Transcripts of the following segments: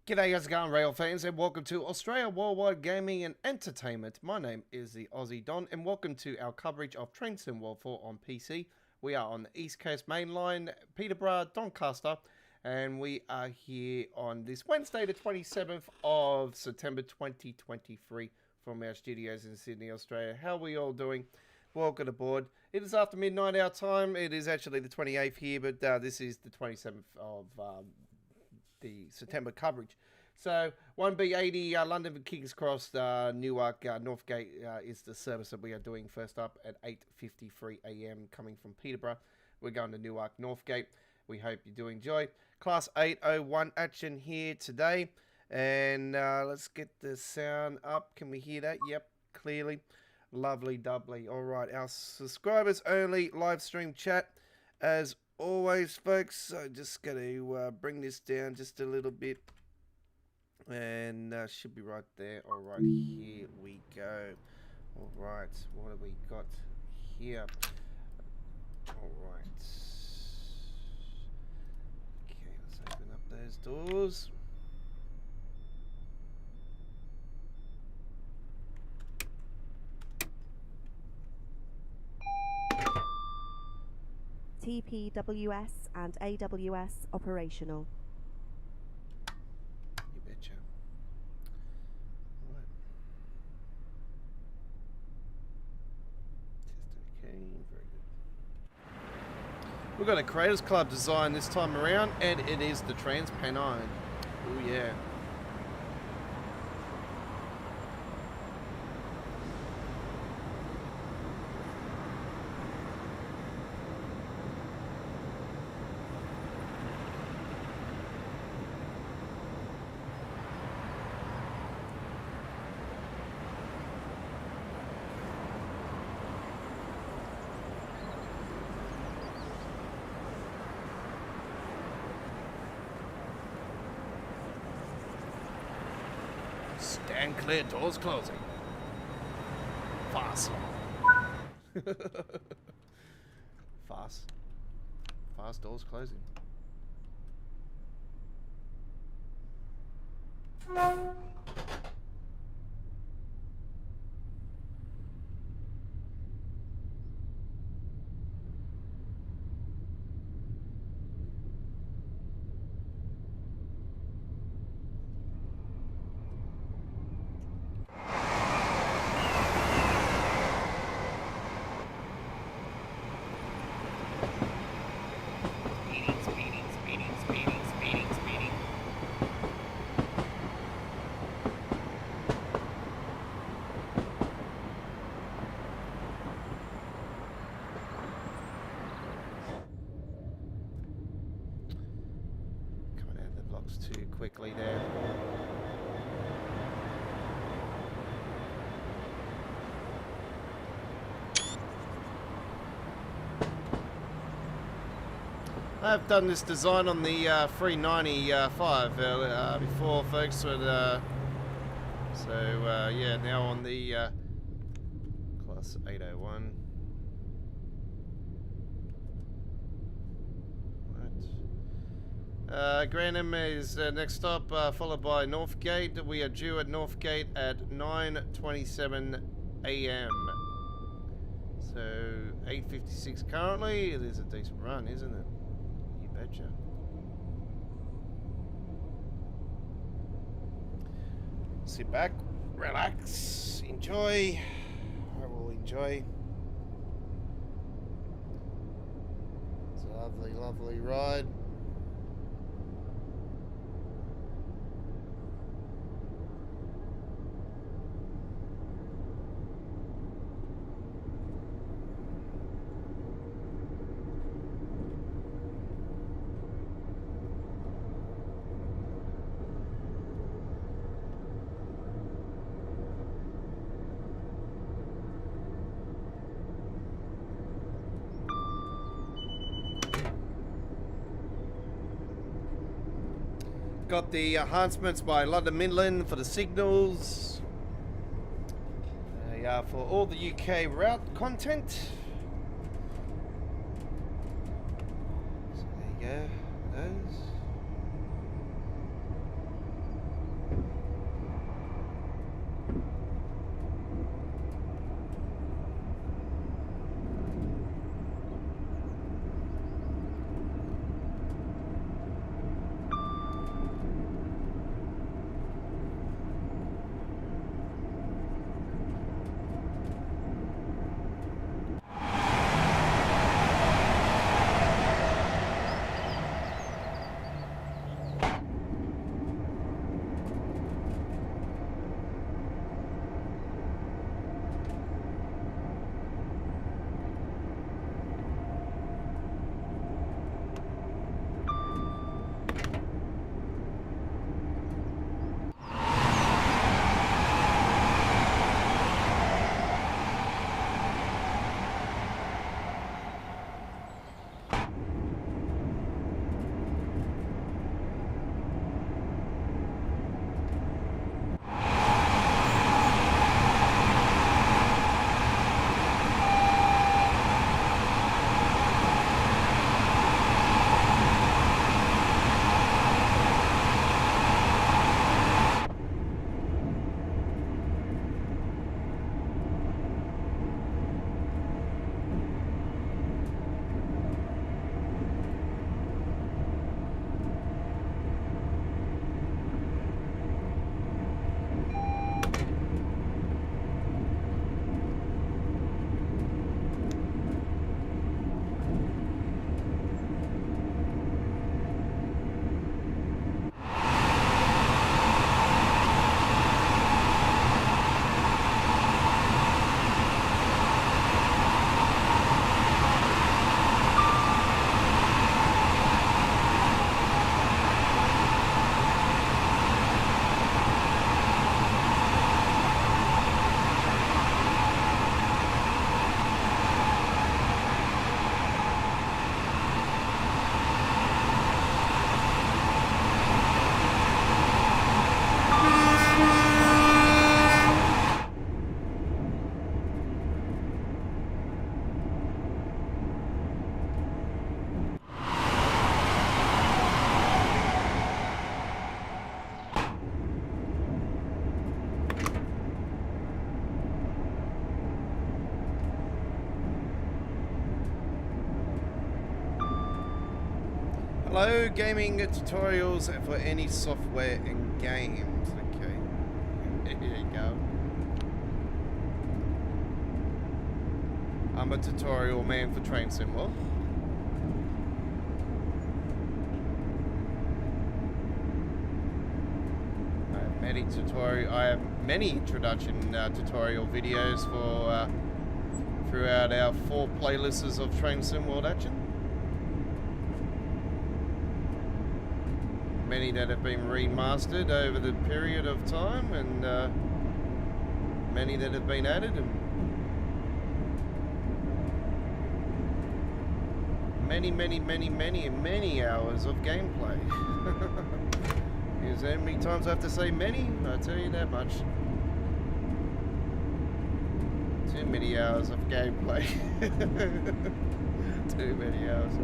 G'day, how's it going, Railfans, and welcome to Australia Worldwide Gaming and Entertainment. My name is the Aussie Don, and welcome to our coverage of Train Sim World 4 on PC. We are on the East Coast Mainline, Peterborough, Doncaster, and we are here on this Wednesday, the 27th of September 2023 from our studios in Sydney, Australia. How are we all doing? Welcome aboard. It is after midnight our time. It is actually the 28th here, but this is the 27th of the September coverage. So 1B80 London King's Cross, Newark, Northgate is the service that we are doing first up at 8:53 a.m. coming from Peterborough. We're going to Newark, Northgate. We hope you do enjoy. Class 801 action here today. And let's get the sound up. Can we hear that? Yep, clearly. Lovely, doubly. All right, our subscribers only live stream chat as always, folks. So just going to bring this down just a little bit, and should be right there. All right, here we go. All right, what have we got here? All right. Okay, let's open up those doors. TPWS and AWS operational. You betcha. All right. Test okay, very good. We've got a Creators Club design this time around, and it is the Trans-Pennine. Oh yeah. Stand clear, doors closing. Fast. Fast doors closing. Too quickly there. I've done this design on the 395 before, folks, but, yeah, now on the class 801. Granham is next stop, followed by Northgate. We are due at Northgate at 9:27 a.m. So 8:56 currently. It is a decent run, isn't it? You betcha. Sit back, relax, enjoy. I will enjoy. It's a lovely, lovely ride. Got the enhancements by London Midland for the signals. For all the UK route content. So there you go. Those. Hello, gaming tutorials for any software and games. Okay, here you go. I'm a tutorial man for Train Sim World. I have many introduction tutorial videos for throughout our 4 playlists of Train Sim World action. Many that have been remastered over the period of time, and many that have been added, and many hours of gameplay. Is there many times I have to say many? I tell you that much. Too many hours of gameplay. Too many hours.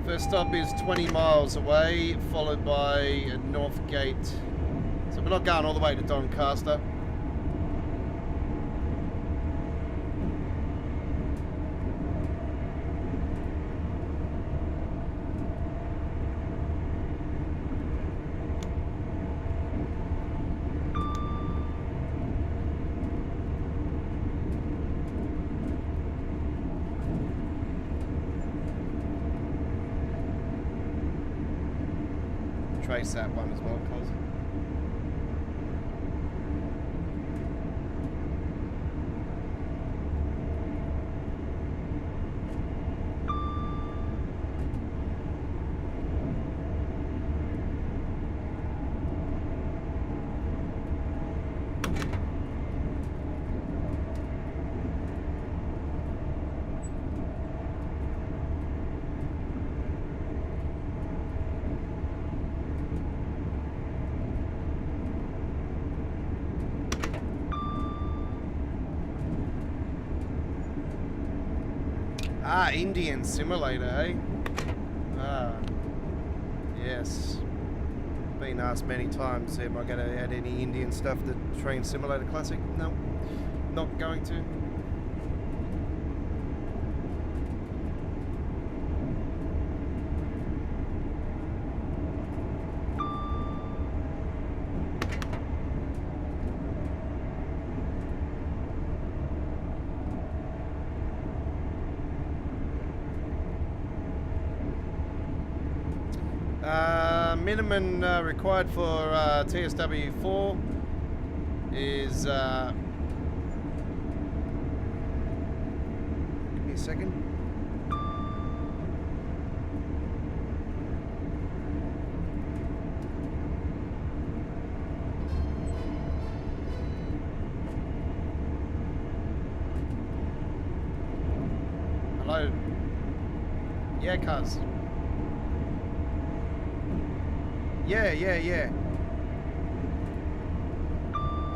First stop is 20 miles away, followed by Northgate. So we're not going all the way to Doncaster. Trace that one as well, cuz. Ah, Indian Simulator, eh? Ah, yes. Been asked many times, am I going to add any Indian stuff to Train Simulator Classic? No, not going to. Minimum required for TSW4 is give me a second. Hello. Yeah, cuz. Yeah.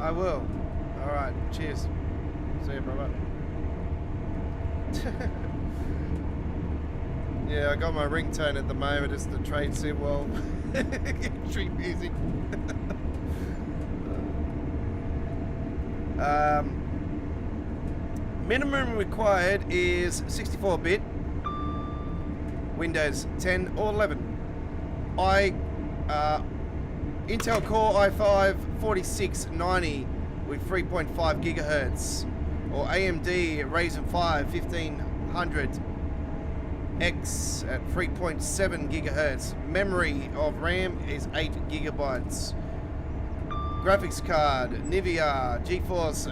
I will. Alright, cheers. See you, brother. Yeah, I got my ringtone at the moment. It's the Train Sim World entry music. Minimum required is 64-bit, Windows 10 or 11. Intel Core i5 4690 with 3.5 gigahertz, or AMD Ryzen 5 1500X at 3.7 gigahertz. Memory of RAM is 8 gigabytes. Graphics card Nagiphaaa GeForce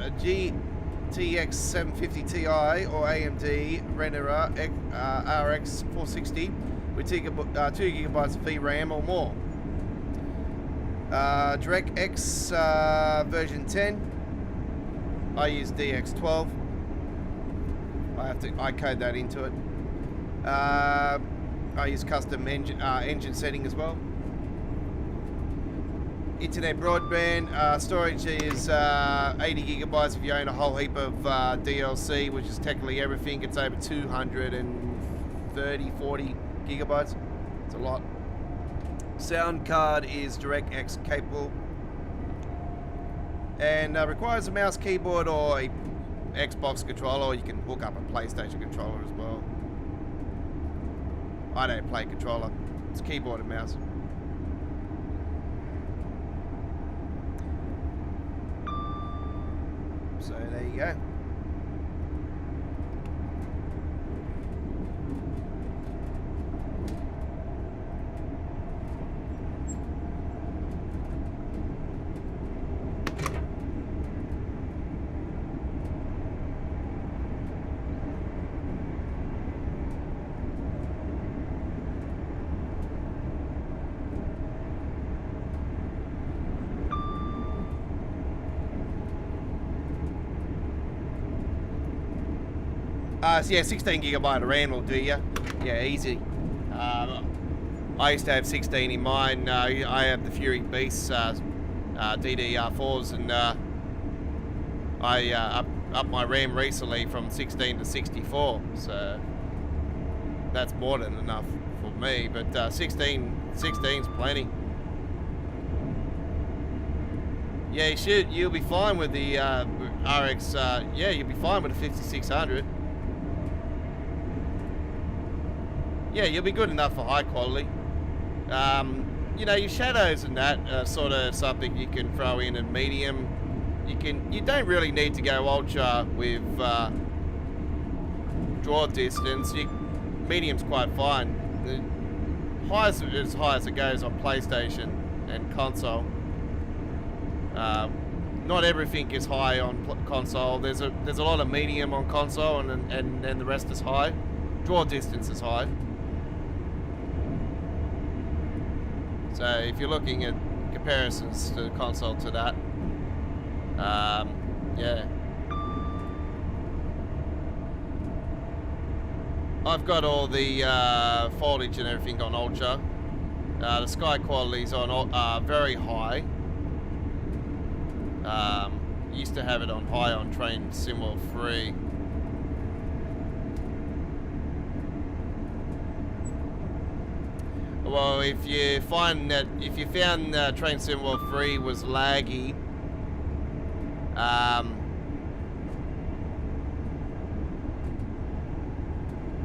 GTX 750 Ti or AMD RENER RX 460 with 2 gigabytes of VRAM or more. DirectX version 10. I use DX12. I have to code that into it. I use custom engine setting as well. Internet broadband storage is 80 gigabytes if you own a whole heap of DLC, which is technically everything. It's over 230-40 gigabytes. It's a lot. Sound card is DirectX capable. and requires a mouse, keyboard, or a Xbox controller, or you can hook up a PlayStation controller as well. I don't play controller. It's keyboard and mouse. So there you go. So yeah, 16 gigabyte of RAM will do you. Yeah, easy. I used to have 16 in mine. I have the Fury Beasts DDR4s, and I upped my RAM recently from 16 to 64. So that's more than enough for me. But 16's plenty. Yeah, you'll be fine with the RX. Yeah, you'll be fine with the 5600. Yeah, you'll be good enough for high quality. You know, your shadows and that are sort of something you can throw in medium. You don't really need to go ultra with draw distance. Medium's quite fine. As high as it goes on PlayStation and console. Not everything is high on console. There's a lot of medium on console, and the rest is high. Draw distance is high. So if you're looking at comparisons to the console to that, yeah. I've got all the foliage and everything on ultra. The sky quality's on very high. Used to have it on high on Train Simworld 3. Well, if you found Train Simworld 3 was laggy,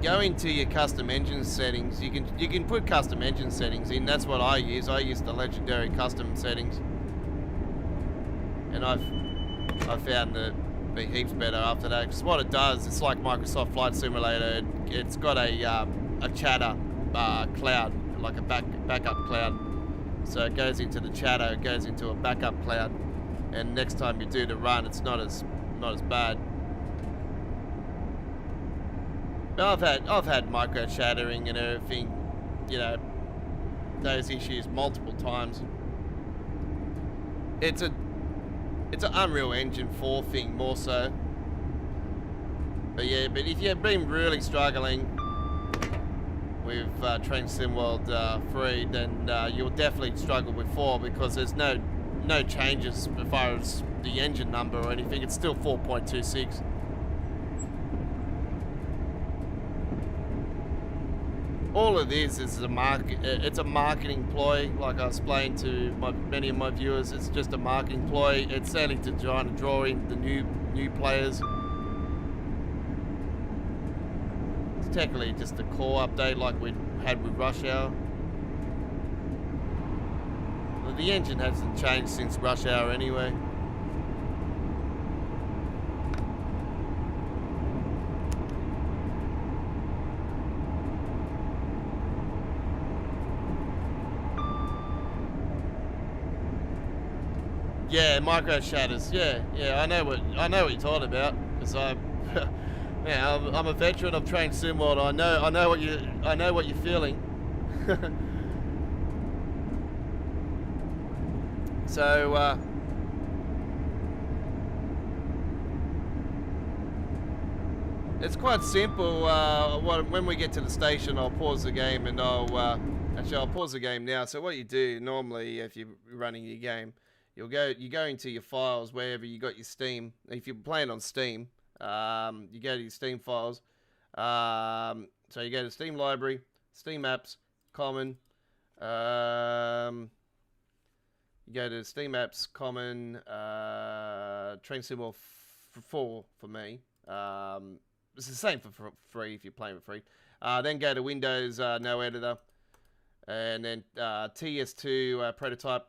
go into your custom engine settings. You can put custom engine settings in. That's what I use. I use the legendary custom settings, and I've found that be heaps better after that. Because what it does, it's like Microsoft Flight Simulator. It's got a chatter cloud, like a backup cloud. So it goes into the chatter, it goes into a backup cloud, and next time you do the run, it's not as bad. But I've had micro shattering and everything, you know, those issues multiple times. It's an Unreal Engine 4 thing more so. But yeah, but if you've been really struggling with Train Simworld 3, then you'll definitely struggle with 4, because there's no changes as far as the engine number or anything. It's still 4.26. All it is it's a marketing ploy. Like I explained to many of my viewers, it's just a marketing ploy. It's certainly to try and draw in the new players. It's technically just a core update like we had with Rush Hour. Well, the engine hasn't changed since Rush Hour anyway. Yeah, micro shatters. Yeah, I know what you're talking about, because I'm a veteran of Train Simworld. I know what you're feeling. So it's quite simple. When we get to the station, I'll pause the game, and I'll pause the game now. So what you do normally, if you're running your game, you go into your files wherever you got your Steam. If you're playing on Steam, you go to your Steam files. So you go to Steam Library, Steam Apps, Common. You go to Steam Apps, Common, Train Sim World 4 for me. It's the same for free if you're playing for free. Then go to Windows, no editor. And then TS2 prototype.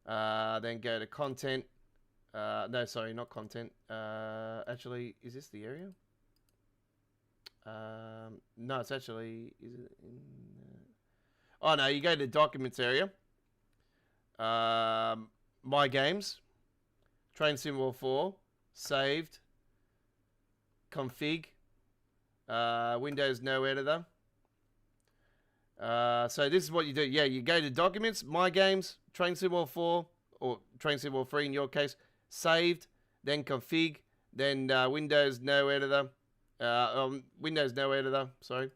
Then go to content. No, sorry, not content. Actually, is this the area? No, it's actually... Is it in... Oh, no, you go to documents area. My games. Train Sim World 4. Saved. Config. Windows no editor. So this is what you do. Yeah, you go to documents, my games, Train Sim World 4, or Train Sim World 3 in your case, saved, then config, then Windows no editor. Windows no editor, sorry.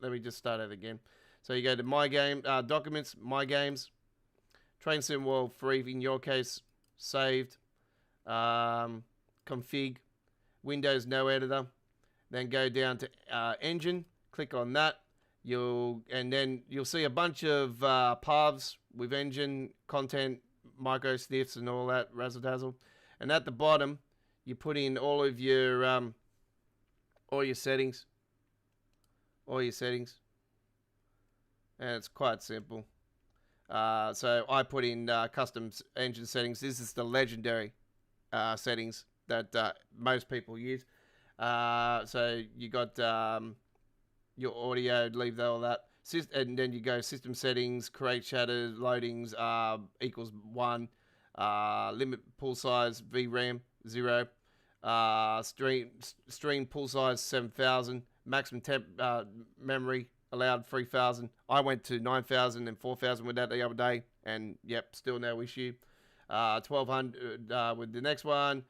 Let me just start it again. So you go to my game, documents, my games, Train Sim World 3 in your case, saved, config, Windows no editor. Then go down to engine, click on that. Then you'll see a bunch of paths with engine, content, micro sniffs and all that razzle dazzle. And at the bottom, you put in all your settings. And it's quite simple. So I put in custom engine settings. This is the legendary settings that most people use. So you got your audio, leave all that, and then you go system settings, create shadows, loadings equals 1, limit pool size VRAM 0, stream pool size 7,000, maximum temp memory allowed 3,000. I went to 9,000 and 4,000 with that the other day, and yep, still no issue. 1,200 with the next one.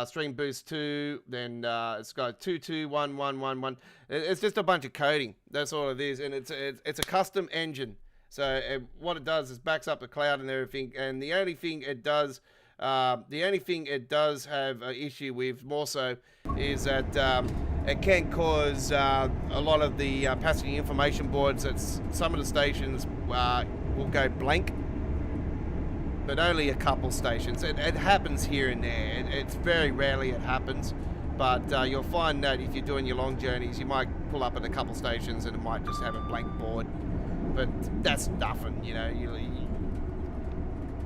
Stream boost 2, then it's got 221111. It's just a bunch of coding. That's all it is, and it's a custom engine. So what it does is backs up the cloud and everything. And the only thing it does have an issue with more so is that it can cause a lot of the passenger information boards at some of the stations will go blank. But only a couple stations. It happens here and there. It's very rarely it happens, but you'll find that if you're doing your long journeys, you might pull up at a couple stations and it might just have a blank board. But that's nothing, you know.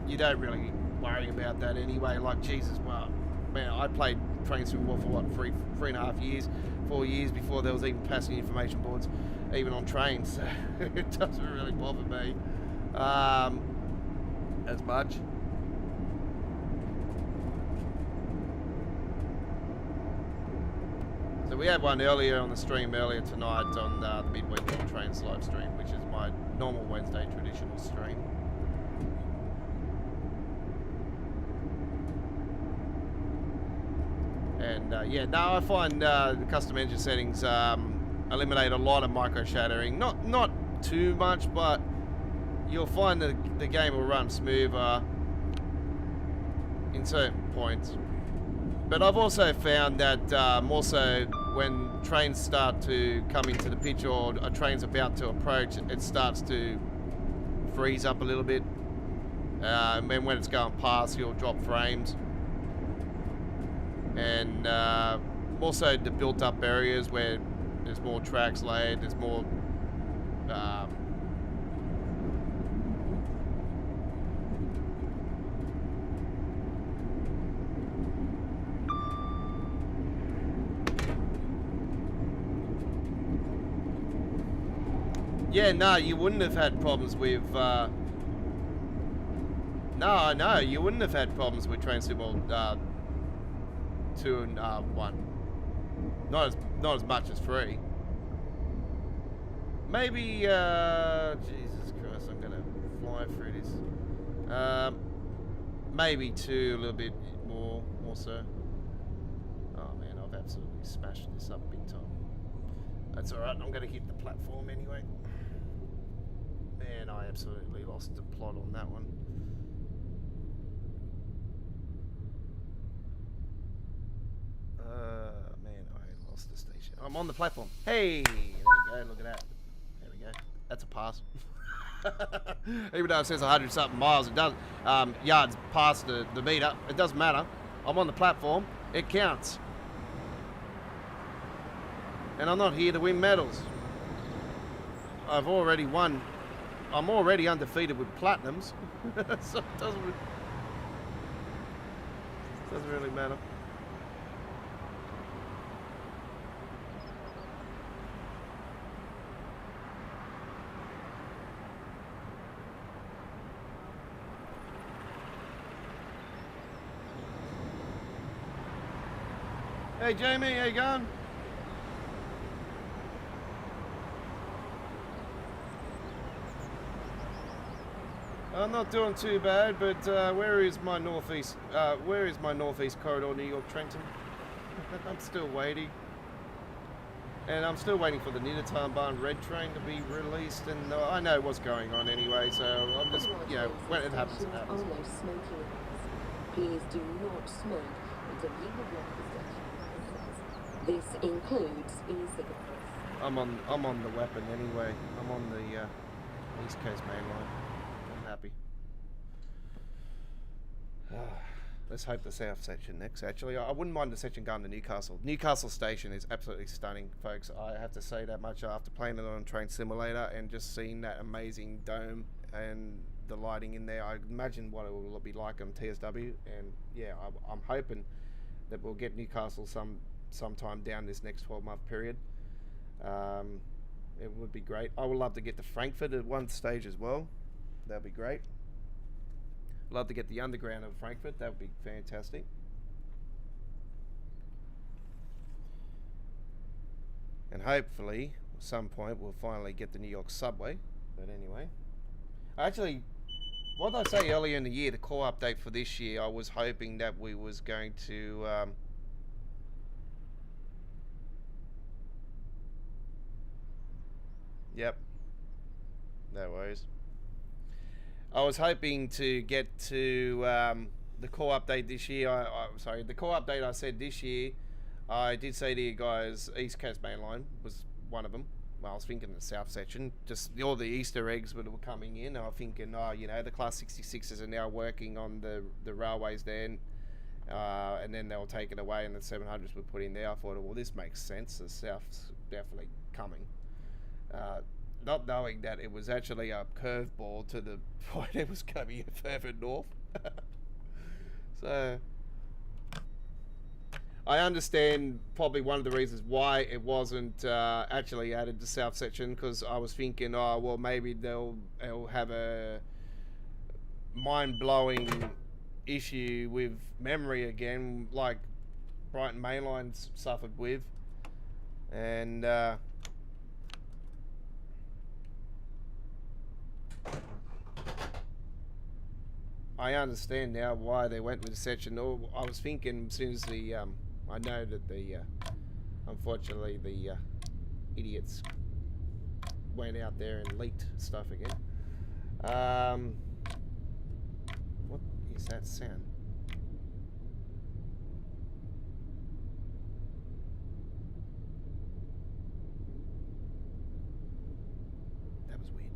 You don't really worry about that anyway. Like Jesus, well, man, I played Train Sim World for what 3.5 years, 4 years before there was even passenger information boards, even on trains. So it doesn't really bother me. As much. So we had one earlier on the stream earlier tonight on the Midweek Trains live stream, which is my normal Wednesday traditional stream. And yeah, no, I find the custom engine settings eliminate a lot of micro shattering. Not too much, but you'll find that the game will run smoother in certain points. But I've also found that more so when trains start to come into the picture or a train's about to approach, it starts to freeze up a little bit. And when it's going past, you'll drop frames. And also the built up areas where there's more tracks laid, there's more yeah, no, you wouldn't have had problems with no, you wouldn't have had problems with Train Sim World 2 and 1. Not as much as 3. Maybe Jesus Christ, I'm gonna fly through this. Maybe 2 a little bit more so. Oh man, I've absolutely smashed this up big time. That's alright, I'm gonna hit the platform anyway. Man, I absolutely lost the plot on that one. Man, I lost the station. I'm on the platform. Hey, there you go. Look at that. There we go. That's a pass. Even though it says 100 something miles, it doesn't. Yards past the meter. It doesn't matter. I'm on the platform. It counts. And I'm not here to win medals. I've already won. I'm already undefeated with platinums. So it doesn't really matter. Hey Jamie, how you going? I'm not doing too bad, but where is my northeast corridor, New York Trenton? I'm still waiting. And I'm still waiting for the Nagiphaaa Red train to be released, and I know what's going on anyway, so I'm just, you know, when it happens, it happens. Please do not smoke until you have left the station. This includes e-cigarettes. I'm on the weapon anyway. I'm on the East Coast Mainline. I'm happy. Let's hope the South section next. Actually, I wouldn't mind the section going to Newcastle. Newcastle station is absolutely stunning, folks. I have to say that much after playing it on Train Simulator and just seeing that amazing dome and the lighting in there. I imagine what it will be like on TSW, and yeah, I'm hoping that we'll get Newcastle sometime down this next 12-month period. It would be great. I would love to get to Frankfurt at one stage as well. That'd be great. Love to get the underground of Frankfurt. That would be fantastic. And hopefully, at some point, we'll finally get the New York subway. But anyway, actually, what did I say earlier in the year? The core update for this year, I was hoping that we was going to yep, no worries. I was hoping to get to the core update this year. Sorry, the core update I said this year, I did say to you guys, East Coast Mainline was one of them. Well, I was thinking the South section, just all the Easter eggs that were coming in. I was thinking, oh, you know, the Class 66s are now working on the railways there, and then they'll take it away and the 700s were put in there. I thought, well, this makes sense. The South's definitely coming. Not knowing that it was actually a curveball to the point it was coming further north. So I understand probably one of the reasons why it wasn't actually added to South section, because I was thinking, oh well, maybe they'll have a mind-blowing issue with memory again, like Brighton Mainline suffered with, and I understand now why they went with the section. I was thinking, as soon as the I know that the unfortunately the idiots went out there and leaked stuff again. What is that sound? That was weird.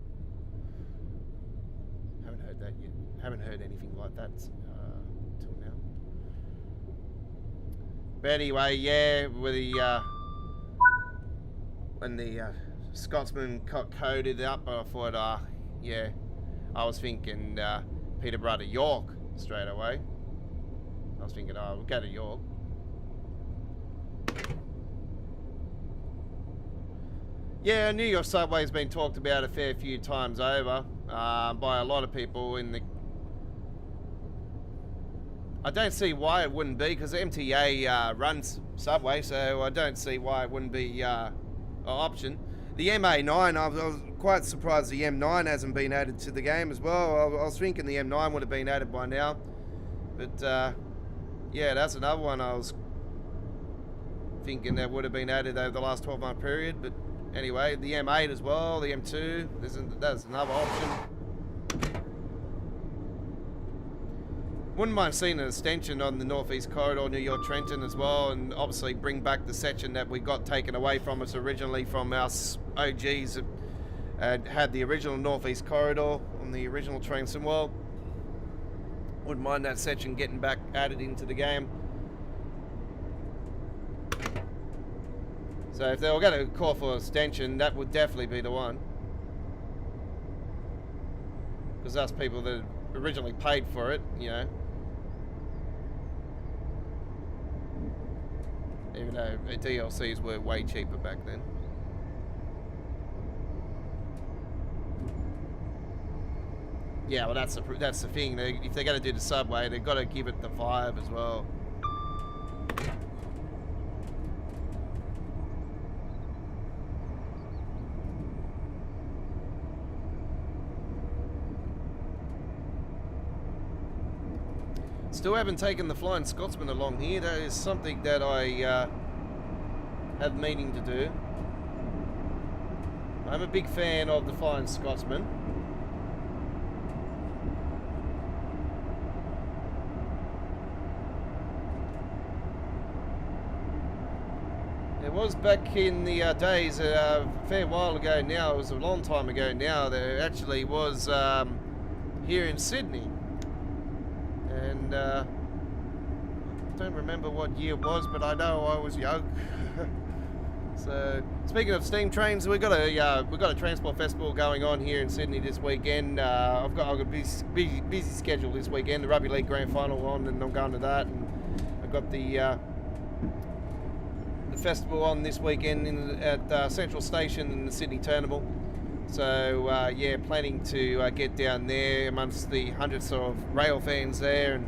Haven't heard that yet. Haven't heard anything like that till now. But anyway, yeah, with the when the Scotsman got coded up, I thought, yeah, I was thinking Peterborough to York straight away. I was thinking, we'll go to York. Yeah, New York subway's been talked about a fair few times over by a lot of people in the. I don't see why it wouldn't be, because MTA runs subway, so I don't see why it wouldn't be an option. The MA9, I was quite surprised the M9 hasn't been added to the game as well. I was thinking the M9 would have been added by now, but yeah, that's another one I was thinking that would have been added over the last 12-month period. But anyway, the M8 as well, the M2, that's another option. Wouldn't mind seeing an extension on the Northeast Corridor, New York Trenton as well, and obviously bring back the section that we got taken away from us originally from us OGs that had the original Northeast Corridor on the original train sim. Well, Wouldn't mind that section getting back added into the game. So if they were going to call for extension, that would definitely be the one. Because that's people that originally paid for it, you know. Even though DLCs were way cheaper back then. Yeah, well that's the thing. If they're going to do the subway, they've got to give it the vibe as well. Still haven't taken the Flying Scotsman along here. That is something that I have meaning to do. I'm a big fan of the Flying Scotsman. It was back in the days, a fair while ago now, it was a long time ago now, there actually was here in Sydney. And I don't remember what year it was, but I know I was young. So speaking of steam trains, we've got a transport festival going on here in Sydney this weekend. I've got a busy schedule this weekend. The Rugby League Grand Final on, and I'm going to that. And I've got the festival on this weekend at Central Station in the Sydney Turnable. So yeah, planning to get down there amongst the hundreds of Railfans there and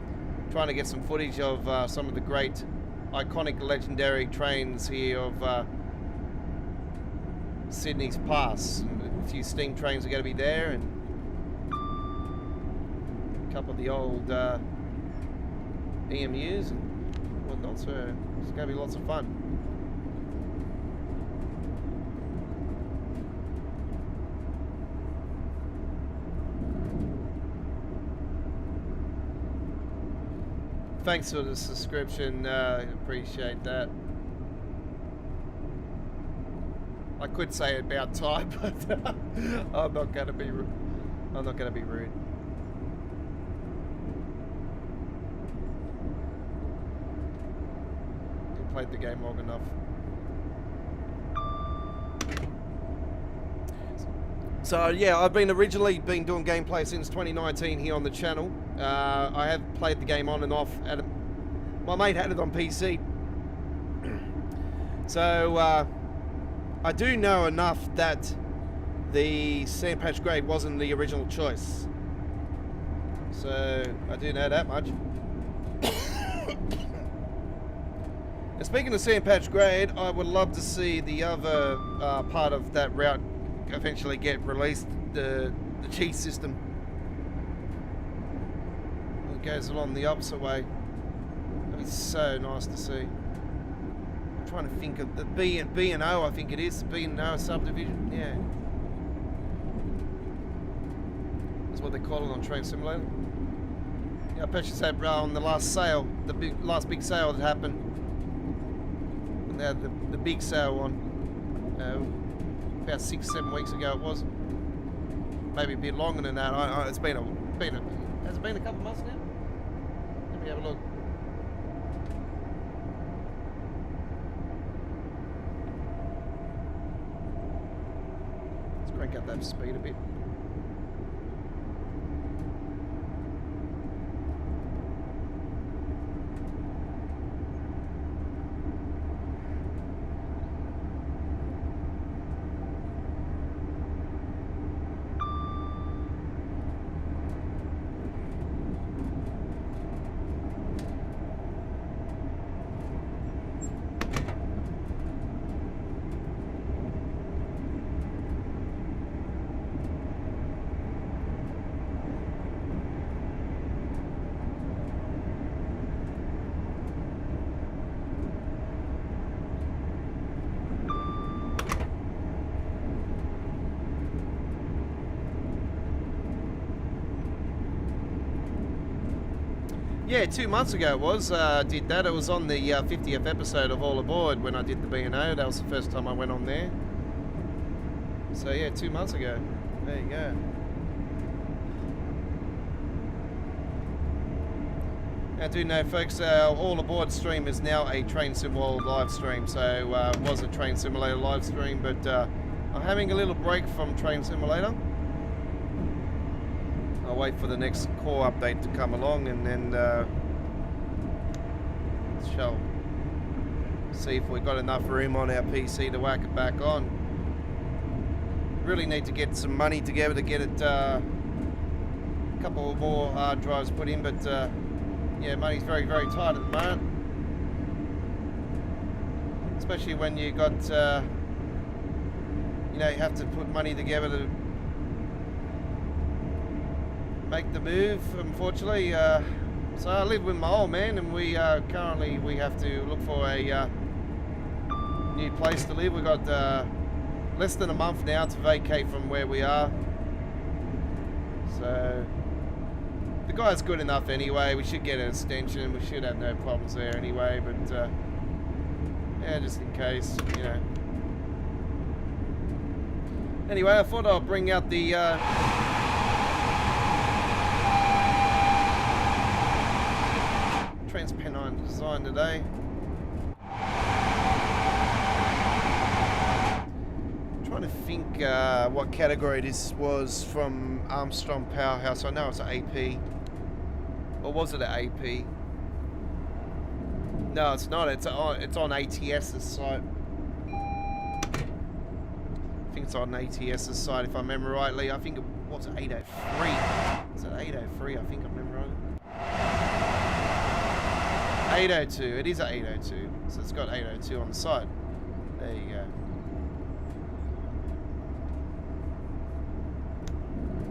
trying to get some footage of some of the great, iconic, legendary trains here of Sydney's past. A few steam trains are going to be there and a couple of the old EMUs and whatnot, so it's going to be lots of fun. Thanks for the subscription, appreciate that. I could say about time, but I'm not going to be rude. I played the game long enough. So yeah, I've originally been doing gameplay since 2019 here on the channel. I have played the game on and off. My mate had it on PC. So I do know enough that the Sandpatch Grey wasn't the original choice. So I do know that much. And speaking of Sandpatch Grey, I would love to see the other part of that route eventually get released, the cheese system. It goes along the opposite way. That'd be so nice to see. I'm trying to think of the B and O, I think it is, the B and O subdivision, yeah. That's what they call it on Train Simulator. Yeah, I purchased that on the last sale, the last big sale that happened. And they had the big sale on. About 6-7 weeks ago it was. Maybe a bit longer than that. It's been has it been a couple of months now? Let me have a look. Let's crank up that speed a bit. Yeah, 2 months ago it was, did that. It was on the 50th episode of All Aboard when I did the B&O. That was the first time I went on there. So yeah, 2 months ago. There you go. I do know, folks, all aboard stream is now a Train Sim World live stream. So it was a Train Simulator live stream, but I'm having a little break from Train Simulator. I'll wait for the next core update to come along, and then shall see if we've got enough room on our PC to whack it back on. Really need to get some money together to get it a couple more hard drives put in, but yeah, money's very, very tight at the moment. Especially when you got, you know, you have to put money together to make the move, unfortunately. So I live with my old man, and we currently we have to look for a new place to live. We've got less than a month now to vacate from where we are. So the guy's good enough anyway. We should get an extension. We should have no problems there anyway. But yeah, just in case, you know. Anyway, I thought I'll bring out the Transpennine design today. I'm trying to think what category this was from Armstrong Powerhouse. I know it's an AP. Or was it an AP? No, it's not. It's on ATS's site. I think it's on ATS's site, if I remember rightly. I think it was 803. Is it 803? I think I remember rightly. 802. It is at 802. So it's got 802 on the side. There you go.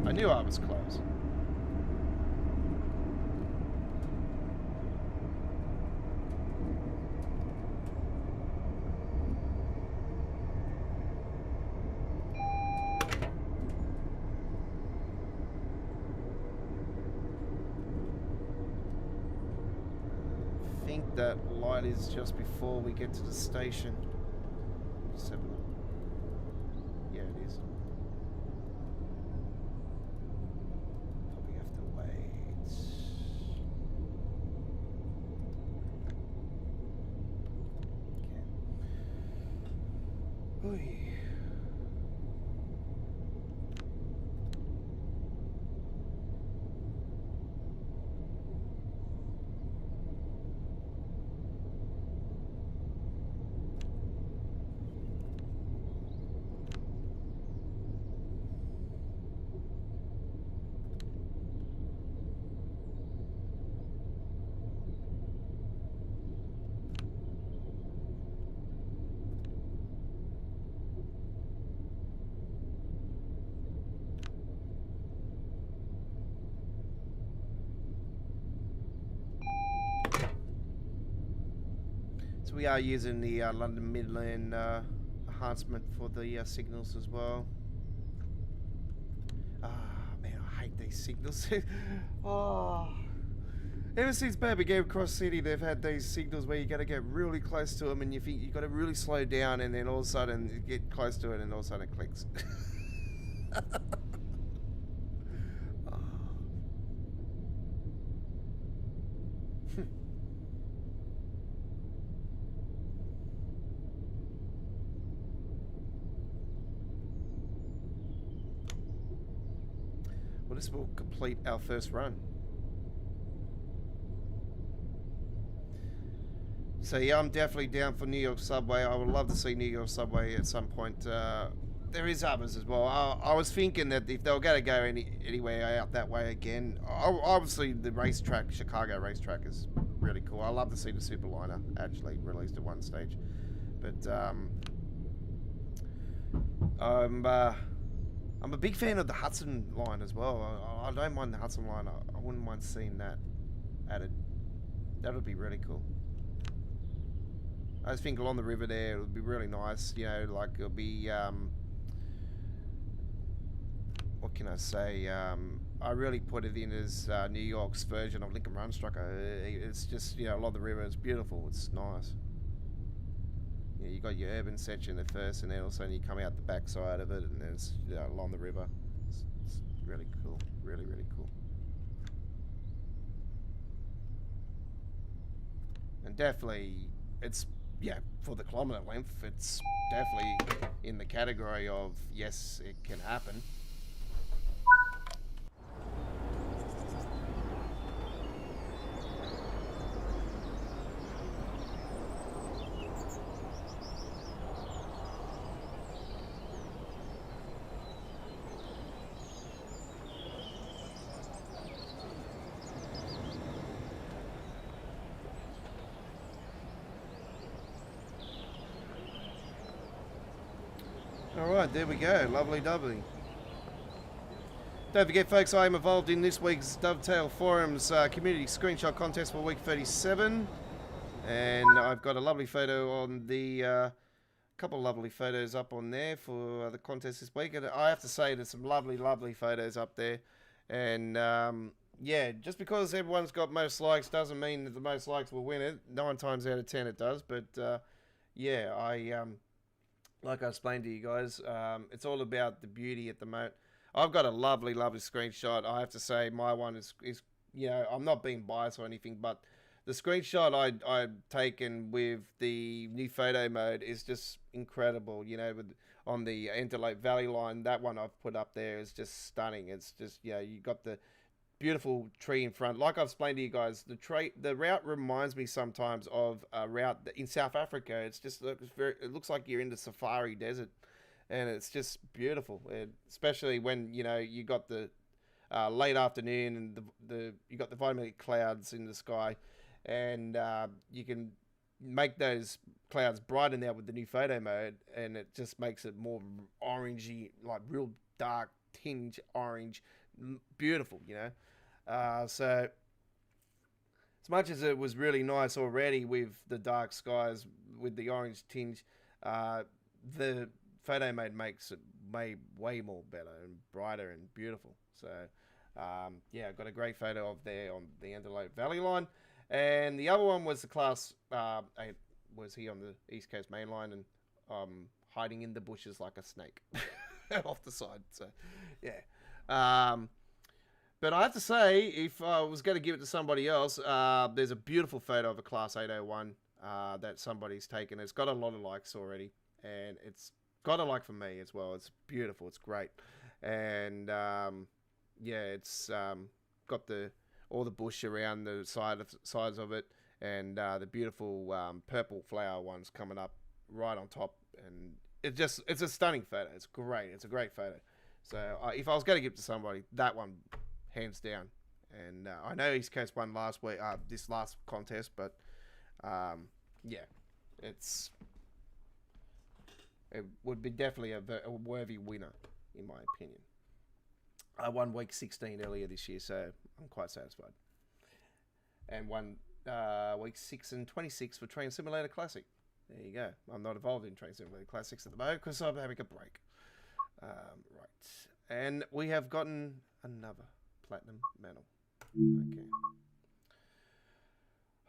I knew I was close. I think that light is just before we get to the station. Just have a look. Yeah, it is. Probably have to wait. Okay. Oy. So we are using the London Midland enhancement for the signals as well. Ah, man, I hate these signals. Oh, ever since Baby Game Cross City, they've had these signals where you got to get really close to them, and you think you got to really slow down, and then all of a sudden you get close to it, and all of a sudden it clicks. Well, this will complete our first run. So yeah, I'm definitely down for New York Subway. I would love to see New York Subway at some point. There is others as well. I was thinking that if they were going to go anywhere out that way again, obviously the racetrack, Chicago racetrack, is really cool. I love to see the Superliner actually released at one stage. But I'm a big fan of the Hudson line as well. I don't mind the Hudson line. I wouldn't mind seeing that added. That would be really cool. I just think along the river there, it would be really nice. You know, like it'll be, what can I say? I really put it in as New York's version of Lincoln Runstrucker. It's just, you know, along the river, it's beautiful. It's nice. Yeah, you got your urban section at first, and then all of a sudden you come out the back side of it, and then it's, you know, along the river. It's really cool. Really, really cool. And definitely, it's, yeah, for the kilometre length, it's definitely in the category of, yes, it can happen. Alright, there we go. Lovely doubly. Don't forget, folks, I am involved in this week's Dovetail Forums community screenshot contest for week 37. And I've got a lovely photo on the... couple of lovely photos up on there for the contest this week. And I have to say, there's some lovely, lovely photos up there. And, yeah, just because everyone's got most likes doesn't mean that the most likes will win it. 9 times out of 10 it does. But, yeah, like I explained to you guys, it's all about the beauty at the moment. I've got a lovely, lovely screenshot. I have to say, my one is you know, I'm not being biased or anything, but the screenshot I've taken with the new photo mode is just incredible. You know, on the Interlake Valley line, that one I've put up there is just stunning. It's just, yeah, you got the beautiful tree in front. Like I've explained to you guys, the route reminds me sometimes of a route in South Africa. It's just it looks like you're in the safari desert, and it's just beautiful. Especially when, you know, you got the late afternoon and you got the vitamin clouds in the sky, and you can make those clouds brighten out with the new photo mode, and it just makes it more orangey, like real dark tinge orange. Beautiful, you know. So as much as it was really nice already with the dark skies with the orange tinge, the photo mode makes it way more better and brighter and beautiful. So yeah, I've got a great photo of there on the Interlake Valley line. And the other one was the class 8, was here on the East Coast Mainline, and hiding in the bushes like a snake off the side. So yeah. But I have to say, if I was going to give it to somebody else, there's a beautiful photo of a Class 801 that somebody's taken. It's got a lot of likes already, and it's got a like from me as well. It's beautiful. It's great. And, yeah, it's got all the bush around the sides of it, and the beautiful purple flower ones coming up right on top. And it's a stunning photo. It's great. It's a great photo. So if I was going to give it to somebody, that one, hands down. And I know East Coast won last week, this last contest, but yeah, it would be definitely a worthy winner, in my opinion. I won week 16 earlier this year, so I'm quite satisfied. And won week 6 and 26 for Train Simulator Classic. There you go. I'm not involved in Train Simulator Classics at the moment because I'm having a break. Right. And we have gotten another platinum medal. Okay.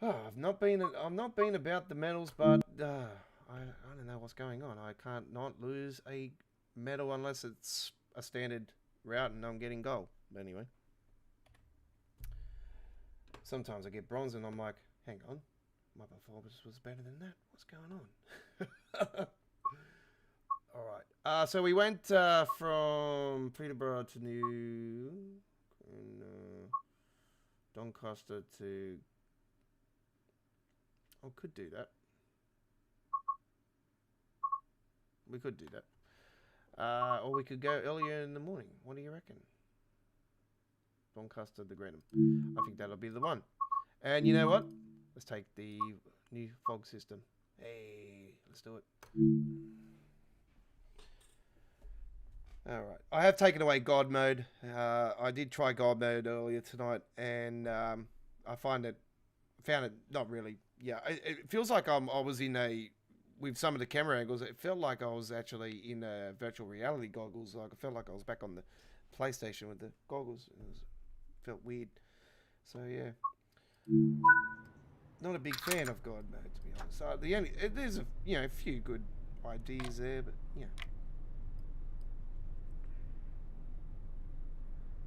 Oh, I've not been about the medals, but I don't know what's going on. I can't not lose a medal unless it's a standard route and I'm getting gold. But anyway. Sometimes I get bronze and I'm like, hang on, my performance was better than that. What's going on? Alright. So we went from Peterborough to Doncaster to... I could do that. We could do that. Or we could go earlier in the morning. What do you reckon? Doncaster to Grenham. I think that'll be the one. And you know what? Let's take the new fog system. Hey, let's do it. Alright. I have taken away God mode. I did try God mode earlier tonight, and I found it not really. Yeah, it feels like I was in with some of the camera angles, it felt like I was actually in virtual reality goggles. Like I felt like I was back on the PlayStation with the goggles. Felt weird. So yeah, not a big fan of God mode, to be honest. So there's a few good ideas there, but yeah,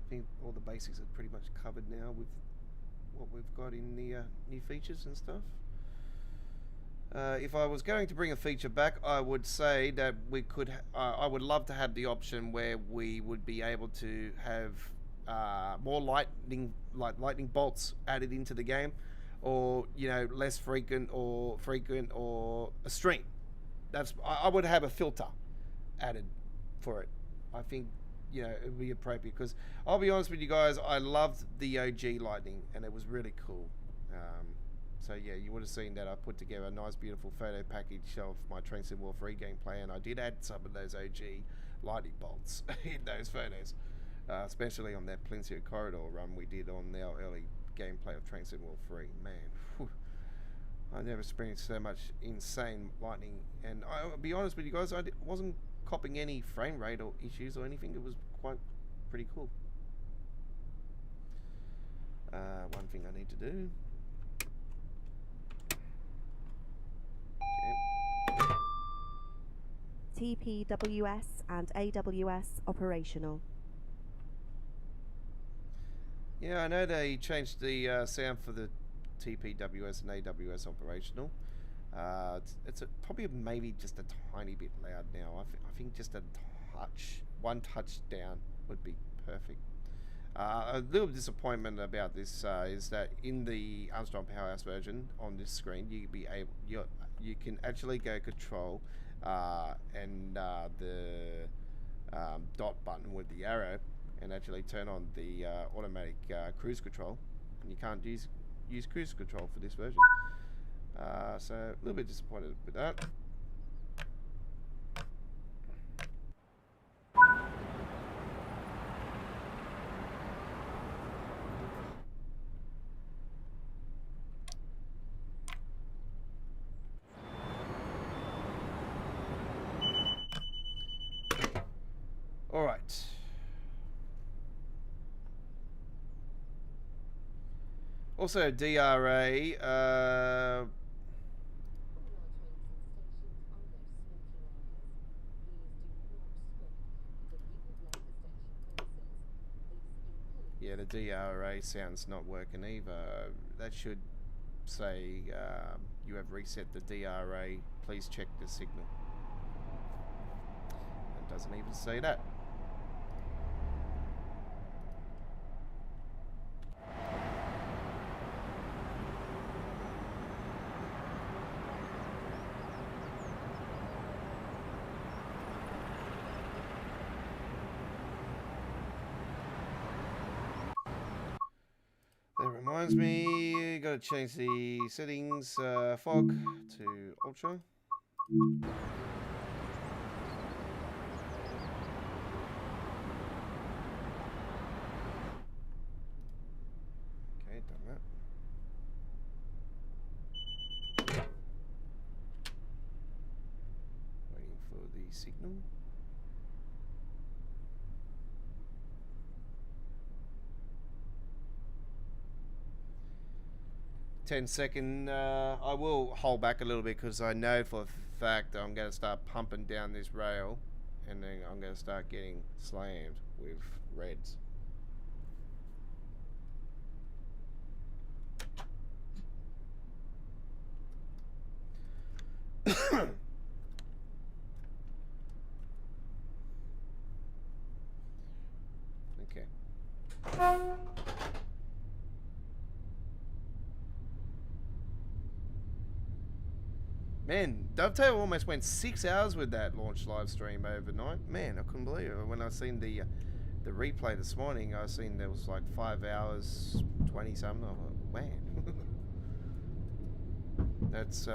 I think all the basics are pretty much covered now with what we've got in the new features and stuff. If I was going to bring a feature back, I would say that we could. I would love to have the option where we would be able to have more lightning bolts added into the game, or less frequent or a stream. I would have a filter added for it. I think it would be appropriate, because I'll be honest with you guys, I loved the OG lightning and it was really cool. So yeah, you would have seen that I put together a nice beautiful photo package of my Train Sim War 3 gameplay, and I did add some of those OG lightning bolts in those photos, especially on that Peninsula Corridor run we did on our early gameplay of Train Sim War 3. Man, whew, I never experienced so much insane lightning, and I'll be honest with you guys, wasn't copping any frame rate or issues or anything. It was quite pretty cool. One thing I need to do. TPWS and AWS operational. Yeah, I know they changed the sound for the TPWS and AWS operational. It's probably maybe just a tiny bit loud now. I think just one touch down would be perfect. A little disappointment about this is that in the Armstrong Powerhouse version on this screen, you can actually go control and the dot button with the arrow, and actually turn on the automatic cruise control, and you can't use cruise control for this version. So a little bit disappointed with that. All right. Also, DRA. Yeah, the DRA sound's not working either. That should say you have reset the DRA. Please check the signal. It doesn't even say that. That reminds me, gotta change the settings, fog to ultra. Okay, done that. Waiting for the signal. Ten-second. I will hold back a little bit because I know for a fact I'm going to start pumping down this rail, and then I'm going to start getting slammed with reds. Okay. Man, Dovetail almost went 6 hours with that launch live stream overnight. Man, I couldn't believe it. When I seen the replay this morning, I seen there was like 5 hours 20 something. I thought, man, that's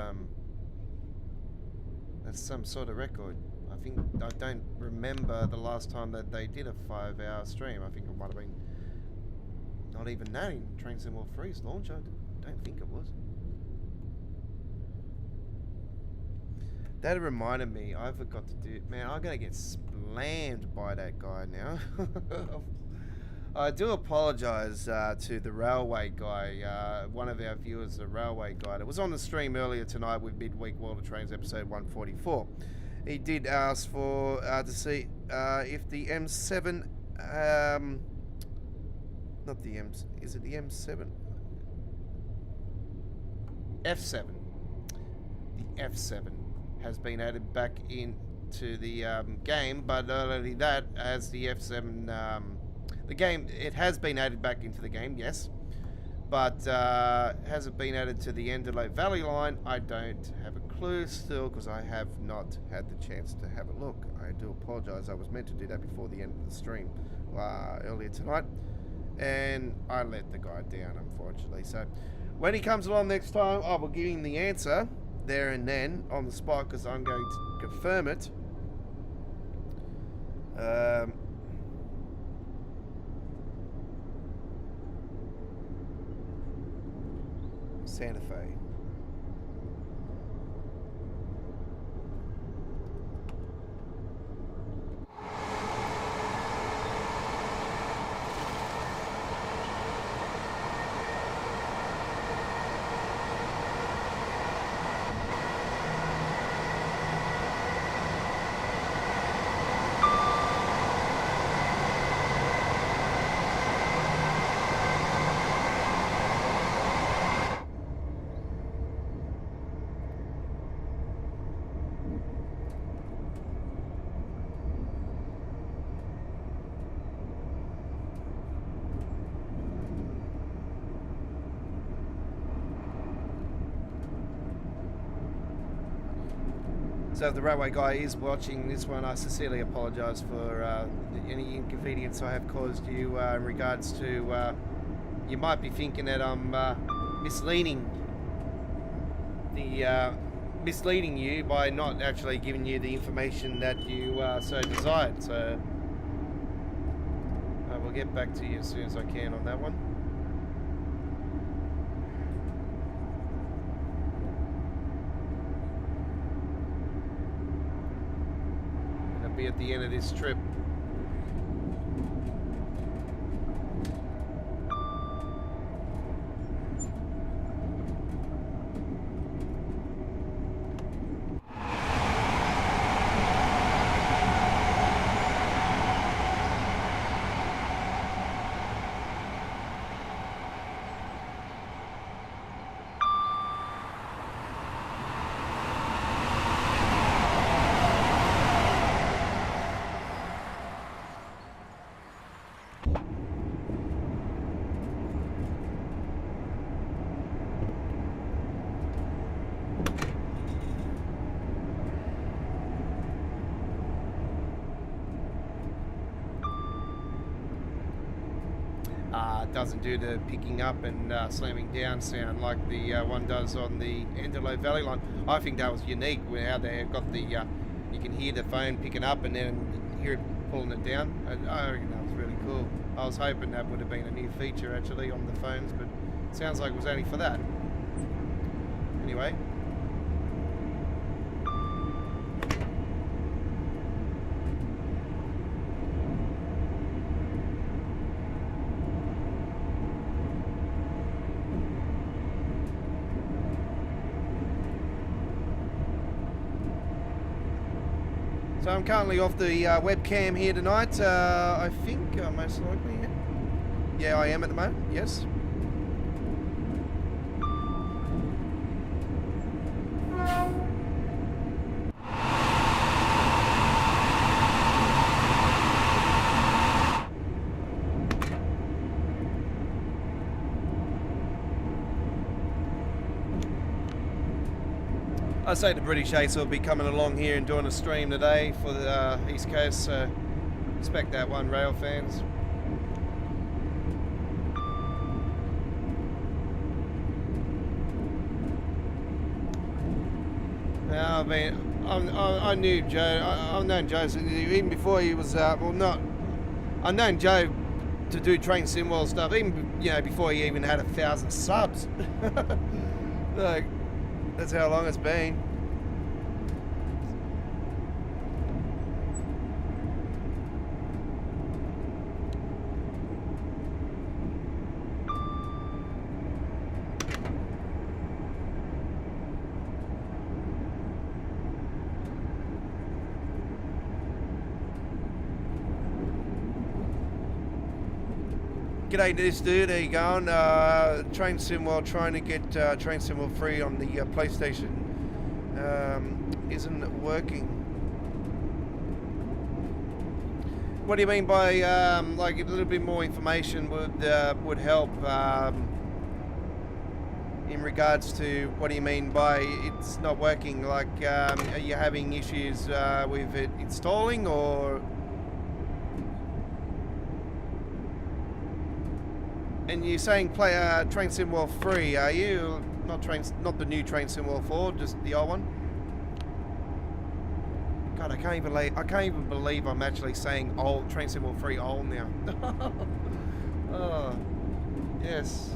some sort of record. I don't remember the last time that they did a 5-hour stream. I think it might have been not even that in Train Sim War 3's launch. I don't think it was. That reminded me, I forgot to do... Man, I'm going to get slammed by that guy now. I do apologise to the railway guy, one of our viewers, the railway guy, that was on the stream earlier tonight with Midweek World of Trains episode 144. He did ask for to see if the M7... not the M... Is it the M7? F7. The F7 has been added back into the game, but not only that, as the F7, the game, it has been added back into the game, yes, but has it been added to the Indicators Valley line? I don't have a clue still, because I have not had the chance to have a look. I do apologise. I was meant to do that before the end of the stream earlier tonight, and I let the guy down, unfortunately. So when he comes along next time, I will give him the answer there and then on the spot, because I'm going to confirm it. Santa Fe. So if the railway guy is watching this one, I sincerely apologise for any inconvenience I have caused you in regards to, you might be thinking that I'm misleading you by not actually giving you the information that you so desired. So I will get back to you as soon as I can on that one. Be at the end of this trip. Doesn't do the picking up and slamming down sound like the one does on the Indicators Valley line. I think that was unique, where how they got the you can hear the phone picking up and then hear it pulling it down. I reckon that was really cool. I was hoping that would have been a new feature actually on the phones, but it sounds like it was only for that. Anyway. So I'm currently off the webcam here tonight. I think most likely. Yeah, I am at the moment. Yes. I say the British Ace will be coming along here and doing a stream today for the East Coast, so expect that one, Railfans. I mean, I knew Joe. I've known Joe even before he was well, not. I've known Joe to do train sim world stuff, even before he even had 1,000 subs. Like, that's how long it's been. G'day to this dude, how you going? Train Sim World, trying to get Train Sim World free on the PlayStation isn't working. What do you mean by like a little bit more information would help in regards to what do you mean by it's not working? Like, are you having issues with it installing, or? And you're saying play Train Sim World 3, are you? Not the new Train Sim World 4, just the old one. God, I can't even believe I'm actually saying old Train Sim World 3 old now. Oh, yes.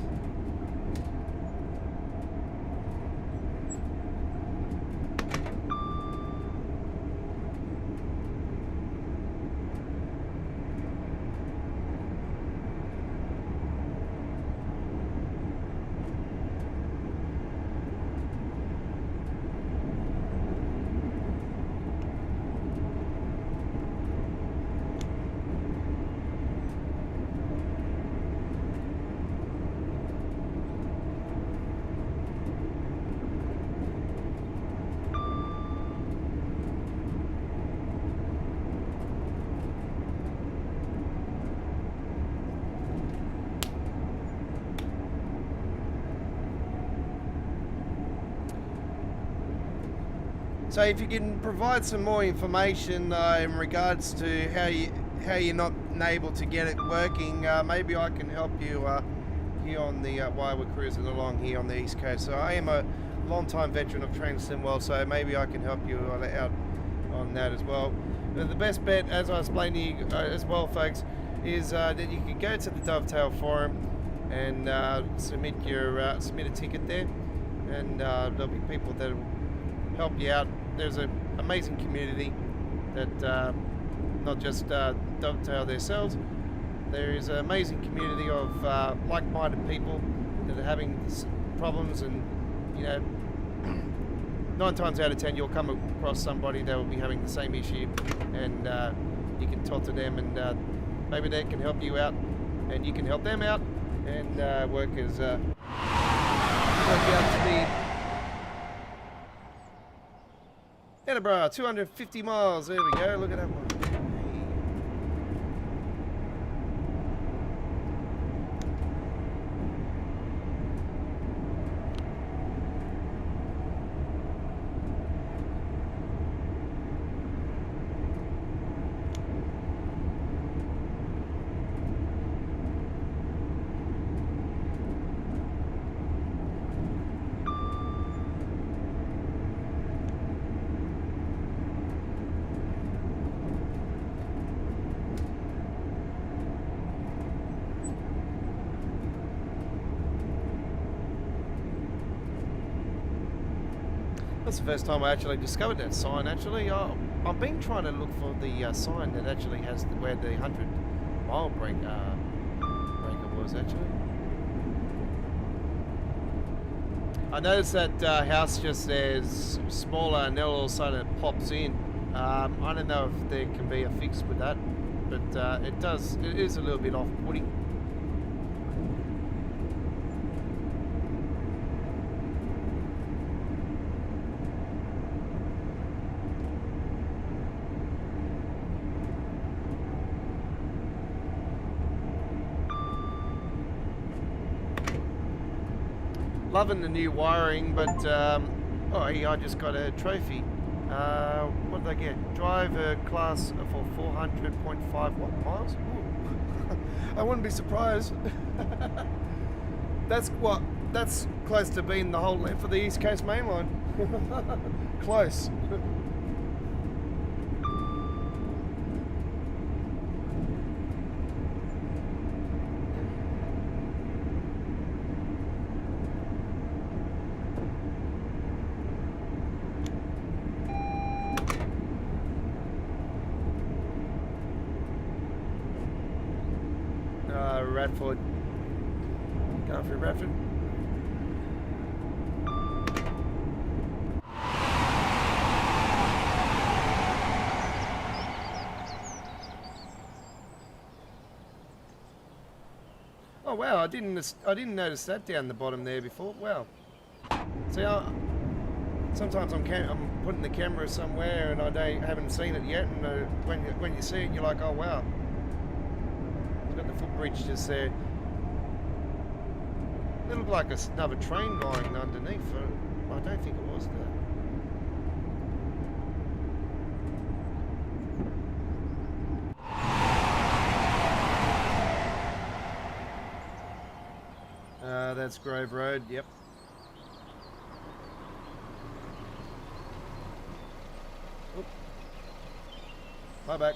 So if you can provide some more information in regards to how you're not able to get it working, maybe I can help you here on the while we're cruising along here on the East Coast. So I am a long-time veteran of Train Sim World, so maybe I can help you out on that as well. But the best bet, as I explained to you as well, folks, is that you can go to the Dovetail forum and submit a ticket there, and there'll be people that will help you out. There's an amazing community that not just Dovetail themselves. There is an amazing community of like-minded people that are having problems, and you know, 9 times out of 10 you'll come across somebody that will be having the same issue, and you can talk to them, and maybe they can help you out, and you can help them out, and work as work out to be Edinburgh, 250 miles. There we go. Look at that one. That's the first time I actually discovered that sign. Actually, I've been trying to look for the sign that actually has where the 100-mile breaker was actually. I noticed that house just there's smaller, and then all of a sudden it pops in. I don't know if there can be a fix with that, but it does. It is a little bit off-putting. Loving the new wiring, but oh, yeah, I just got a trophy. What did I get? Drive a class for 400.5 miles. Ooh. I wouldn't be surprised. That's close to being the whole length of the East Coast Mainline. Close. Radford. Going through Radford. Oh wow! I didn't notice that down the bottom there before. Wow. See, sometimes I'm putting the camera somewhere and I haven't seen it yet, and when you see it, you're like, oh wow, it's got the footbridge just there. It looked like another train lying underneath. I don't think it was though. That's Grove Road. Yep. Oop. My back.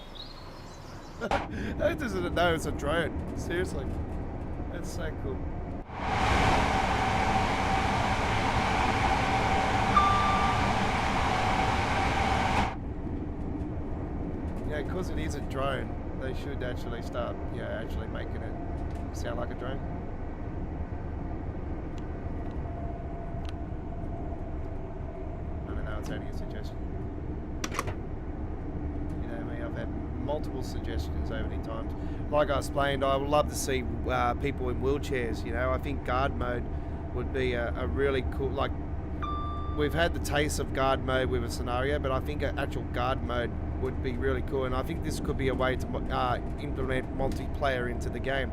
I just didn't know it's a drone. Seriously. That's so cool. Yeah, because it is a drone, they should actually start, actually making it sound like a drone. I don't know, it's only a suggestion. You know me, I've had multiple suggestions over the times. Like I explained, I would love to see people in wheelchairs, you know. I think guard mode would be a really cool, like, we've had the taste of guard mode with a scenario, but I think an actual guard mode would be really cool, and I think this could be a way to implement multiplayer into the game,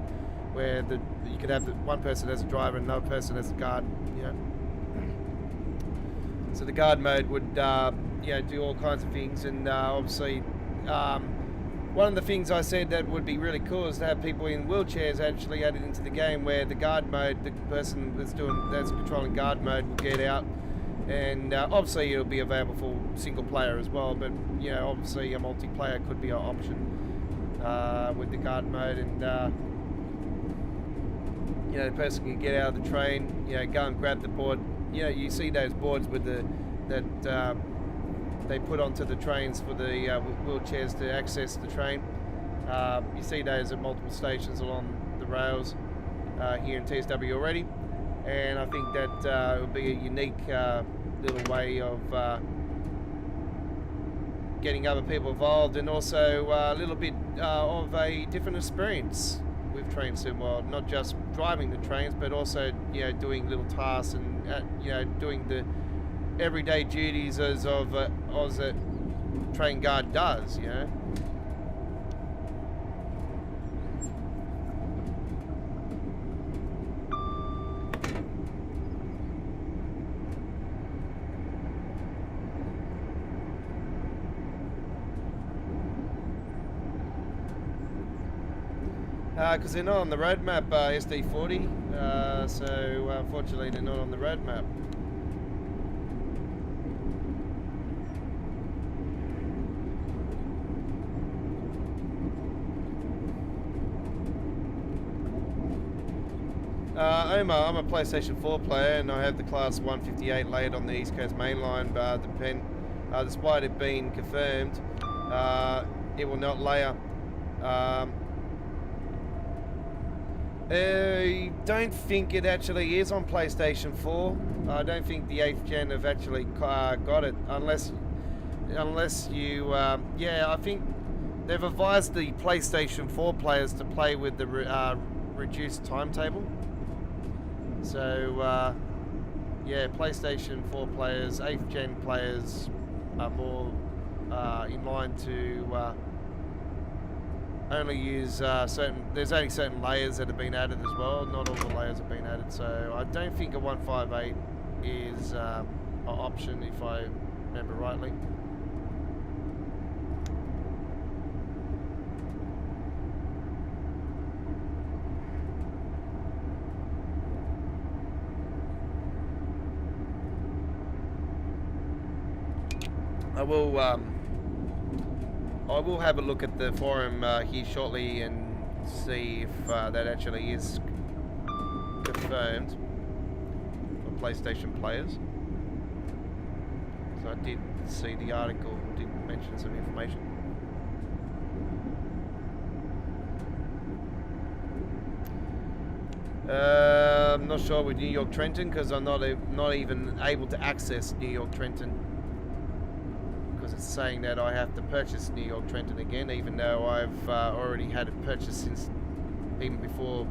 where you could have one person as a driver and another person as a guard, you know. So the guard mode would do all kinds of things, and obviously one of the things I said that would be really cool is to have people in wheelchairs actually added into the game, where the guard mode, the person that's controlling guard mode will get out, and obviousit'll be available for single player as well, but obviously a multiplayer could be an option with the guard mode, and the person can get out of the train, go and grab the board. You see those boards with that they put onto the trains for the wheelchairs to access the train. You see those at multiple stations along the rails here in TSW already, and I think that will be a unique little way of getting other people involved, and also a little bit of a different experience with Train Sim World. Not just driving the trains, but also doing little tasks and doing the everyday duties as a train guard does, because they're not on the roadmap, SD40, so unfortunately they're not on the roadmap. I'm a PlayStation 4 player, and I have the Class 158 laid on the East Coast Mainline, but despite it being confirmed, it will not layer. I don't think it actually is on PlayStation 4. I don't think the 8th gen have actually got it, unless you, I think they've advised the PlayStation 4 players to play with the reduced timetable. So, PlayStation 4 players, 8th gen players are more in line to only use there's only certain layers that have been added as well. Not all the layers have been added, so I don't think a 158 is an option, if I remember rightly. I will have a look at the forum here shortly and see if that actually is confirmed for PlayStation players. So I did see the article did mention some information. I'm not sure with New York Trenton, because I'm not even able to access New York Trenton. It's saying that I have to purchase New York Trenton again, even though I've already had it purchased since even before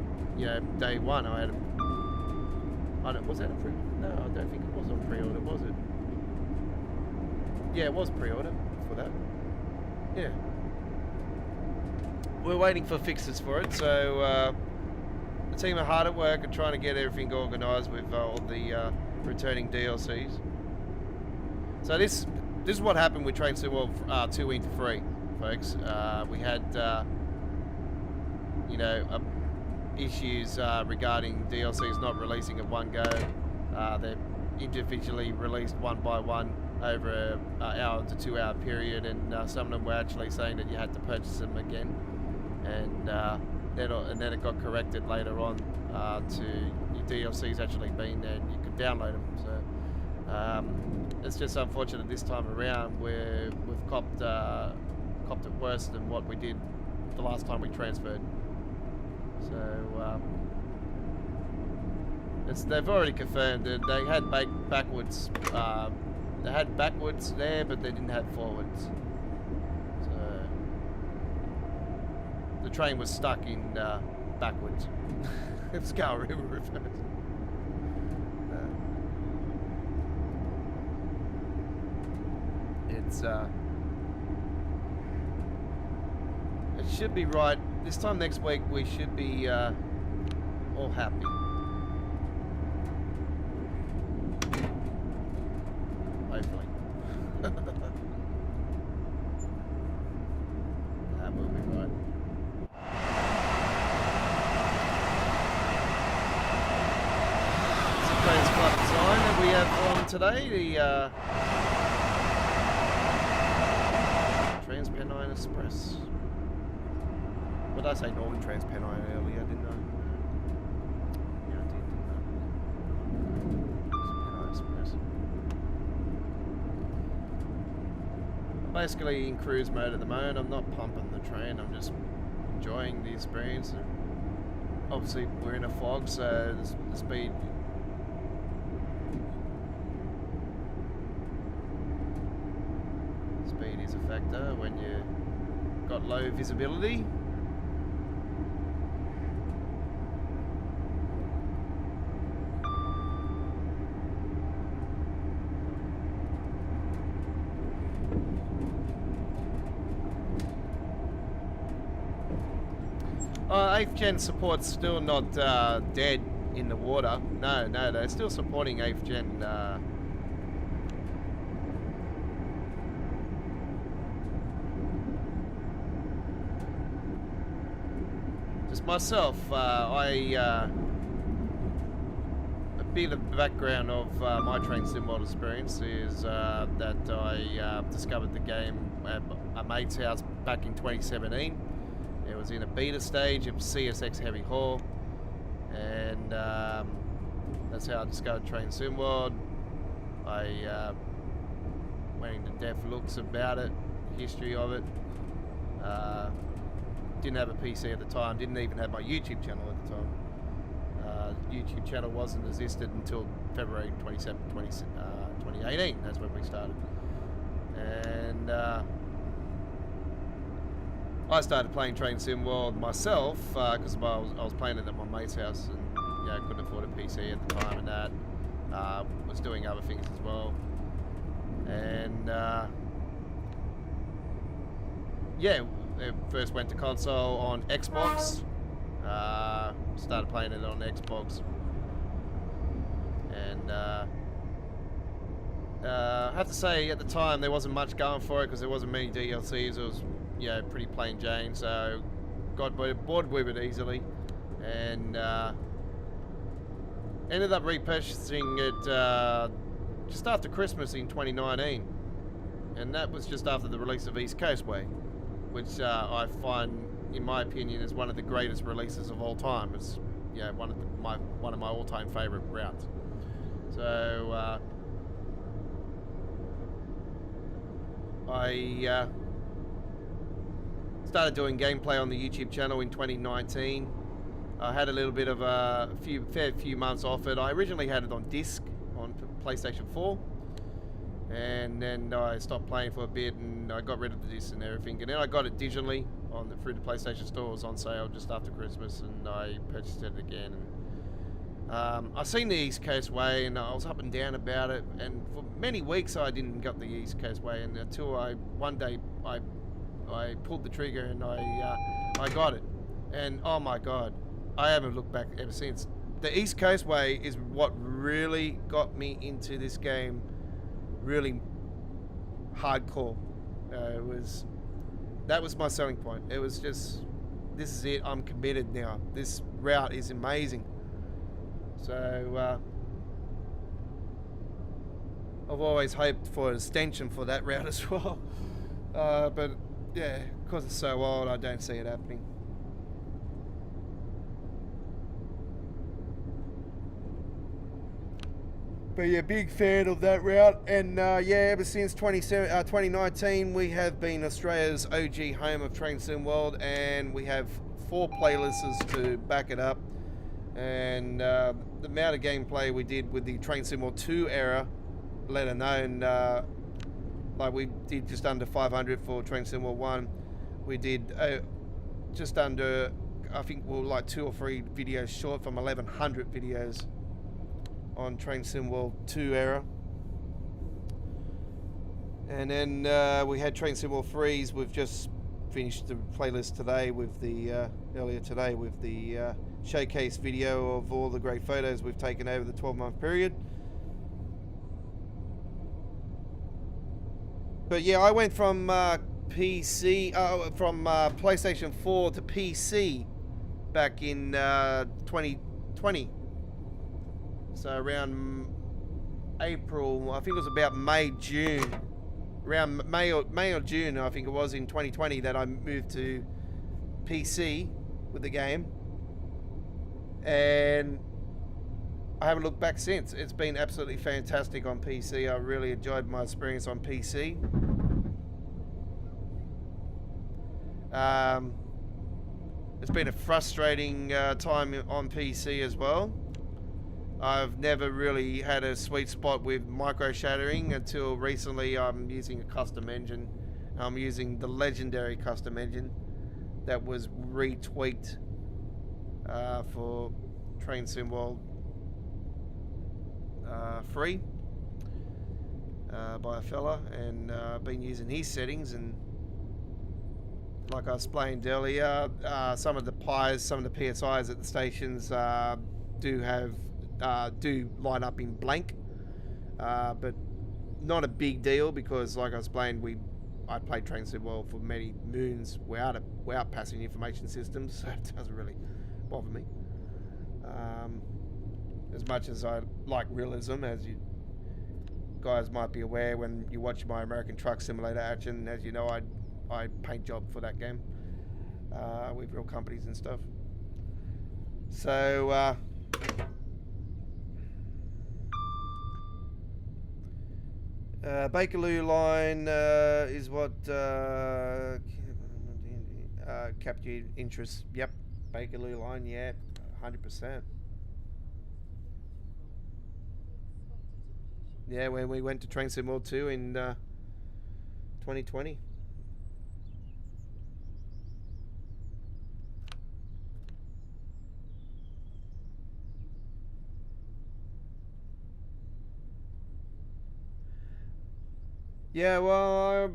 day one. Was that a pre? No, I don't think it was on pre-order, was it? Yeah, it was pre-order for that. Yeah. We're waiting for fixes for it, so the team are hard at work and trying to get everything organised with all the returning DLCs. So this is what happened with Train Sim World 2 into 3, folks. We had you know, issues regarding DLCs not releasing at one go. They're individually released one by one over an hour to 2 hour period, and some of them were actually saying that you had to purchase them again, and then it got corrected later on to your DLCs actually being there and you could download them. So it's just unfortunate this time around where we've copped it worse than what we did the last time we transferred. So they've already confirmed that they had backwards. They had backwards there, but they didn't have forwards. So the train was stuck in backwards. It was going reverse. It should be right. This time next week we should be all happy. Hopefully. That will be right. It's the greatest club design that we have on today. The Trans-Pennine Express. What did I say? Northern Trans-Pennine earlier, didn't I? Yeah, I did, didn't I? Trans-Pennine Express. I'm basically in cruise mode at the moment. I'm not pumping the train. I'm just enjoying the experience. And obviously, we're in a fog, so the speed. Speed is a factor when you got low visibility. Eighth gen support's still not dead in the water. No, they're still supporting 8th gen. Just myself, a bit of the background of my Train Sim World experience is that I discovered the game at a mate's house back in 2017. It was in a beta stage of CSX Heavy Haul, and that's how I discovered Train Sim World. I went into depth looks about it, history of it. Didn't have a PC at the time, didn't even have my YouTube channel at the time. YouTube channel wasn't existed until February 27, 2018, that's when we started. And I started playing Train Sim World myself because I was playing it at my mate's house, and I couldn't afford a PC at the time, and that was doing other things as well. And it first went to console on Xbox. Started playing it on Xbox, and I have to say at the time there wasn't much going for it because there wasn't many DLCs. It was pretty plain Jane, so got bored with it easily, and ended up repurchasing it just after Christmas in 2019, and that was just after the release of East Coast Way, which I find, in my opinion, is one of the greatest releases of all time. It's one of my all-time favorite routes. So I started doing gameplay on the YouTube channel in 2019. I had a little bit of a fair few months off it. I originally had it on disc on PlayStation 4, and then I stopped playing for a bit, and I got rid of the disc and everything. And then I got it digitally through the PlayStation Store. It was on sale just after Christmas, and I purchased it again. I seen the East Coast Way, and I was up and down about it, and for many weeks I didn't get the East Coast Way, and until one day I pulled the trigger and I got it, and oh my god, I haven't looked back ever since. The East Coast Way is what really got me into this game, really hardcore. That was my selling point. It was just, this is it, I'm committed now. This route is amazing. So I've always hoped for an extension for that route as well. But yeah, because it's so old, I don't see it happening. But yeah, big fan of that route, and yeah, ever since 2019, we have been Australia's OG home of Train Sim World, and we have 4 playlists to back it up. And the amount of gameplay we did with the Train Sim World 2 era, let alone, like we did just under 500 for Train Sim World 1. We did just under, I think we're like 2 or 3 videos short from 1100 videos on Train Sim World 2 era. And then we had Train Sim World 3s. We've just finished the playlist today with the earlier today with the showcase video of all the great photos we've taken over the 12-month period. But yeah, I went from PC from PlayStation 4 to PC back in 2020. So around April, I think it was about May, June. Around May or June, I think it was, in 2020 that I moved to PC with the game. And I haven't looked back since. It's been absolutely fantastic on PC. I really enjoyed my experience on PC. It's been a frustrating time on PC as well. I've never really had a sweet spot with micro shattering until recently. I'm using a custom engine. I'm using the legendary custom engine that was retweaked for Train Sim World 3 by a fella, and I've been using his settings, and like I explained earlier, some of the PIs, some of the PSIs at the stations do line up in blank, but not a big deal because, like I explained, I played Train Sim World for many moons without passenger information systems, so it doesn't really bother me. As much as I like realism, as you guys might be aware, when you watch my American Truck Simulator action, as you know, I paint job for that game with real companies and stuff. So Bakerloo line is what captured interest. Yep, Bakerloo line, yeah, 100%. Yeah, when we went to Train Sim World 2 in 2020. Yeah, well,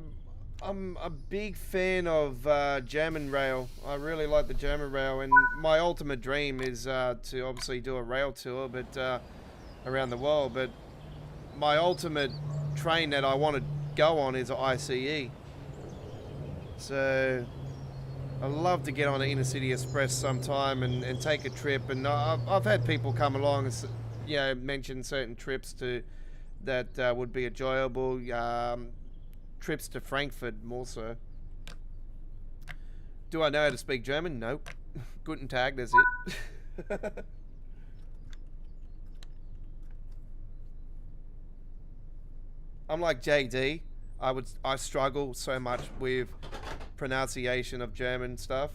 I'm a big fan of German rail. I really like the German rail, and my ultimate dream is to obviously do a rail tour, but around the world. But my ultimate train that I want to go on is an ICE. So I'd love to get on an Inner City Express sometime and take a trip. And I've had people come along and, you know, mention certain trips that would be enjoyable. Trips to Frankfurt more so. Do I know how to speak German? Nope. Guten Tag, that's it. I'm like JD. I struggle so much with pronunciation of German stuff.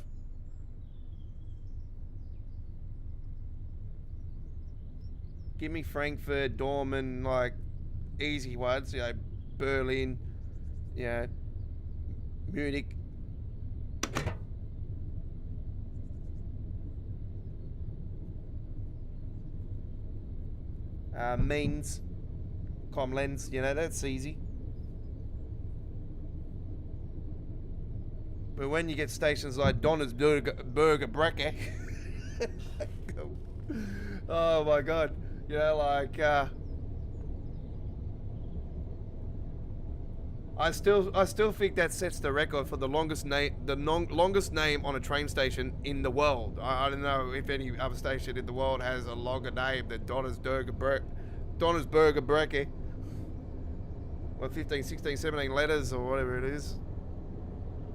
Give me Frankfurt, Dortmund, like easy ones, you know, Berlin, you know, Munich. means, comlens, you know, that's easy. But when you get stations like Donner's Burger Brecke, oh my god, you know, like, I still think that sets the record for the longest name on a train station in the world. I don't know if any other station in the world has a longer name than Donner's Burger Brecke. What, 15, 16, 17 letters or whatever it is.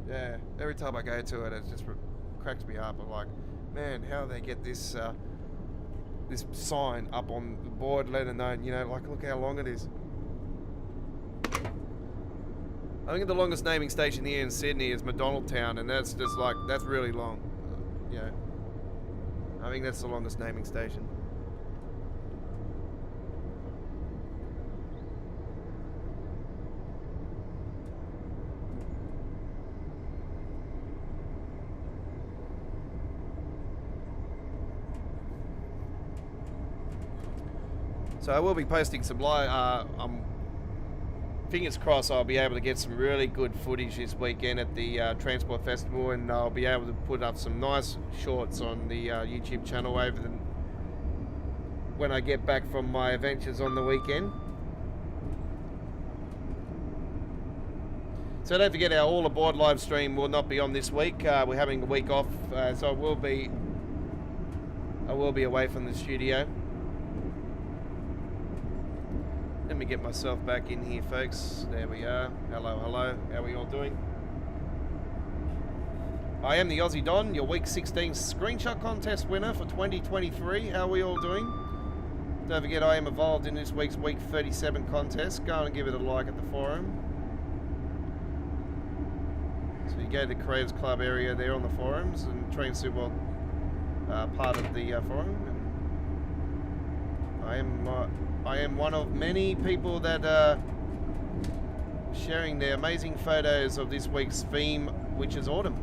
Yeah, every time I go to it, it just cracks me up. I'm like, man, how do they get this this sign up on the board, letting known, you know, like, look how long it is. I think the longest naming station here in Sydney is McDonaldtown, and that's just like, that's really long. Yeah, I think that's the longest naming station. So I will be posting some live. Fingers crossed I'll be able to get some really good footage this weekend at the Transport Festival, and I'll be able to put up some nice shorts on the YouTube channel when I get back from my adventures on the weekend. So don't forget, our All Aboard live stream will not be on this week. We're having a week off, so I will be away from the studio. Let me get myself back in here, folks. There we are. Hello, hello. How are we all doing? I am the Aussie Don, your Week 16 Screenshot Contest winner for 2023. How are we all doing? Don't forget, I am involved in this week's Week 37 contest. Go and give it a like at the forum. So you go to the Creators Club area there on the forums, and Train Super part of the forum. And I am one of many people that are sharing their amazing photos of this week's theme, which is autumn.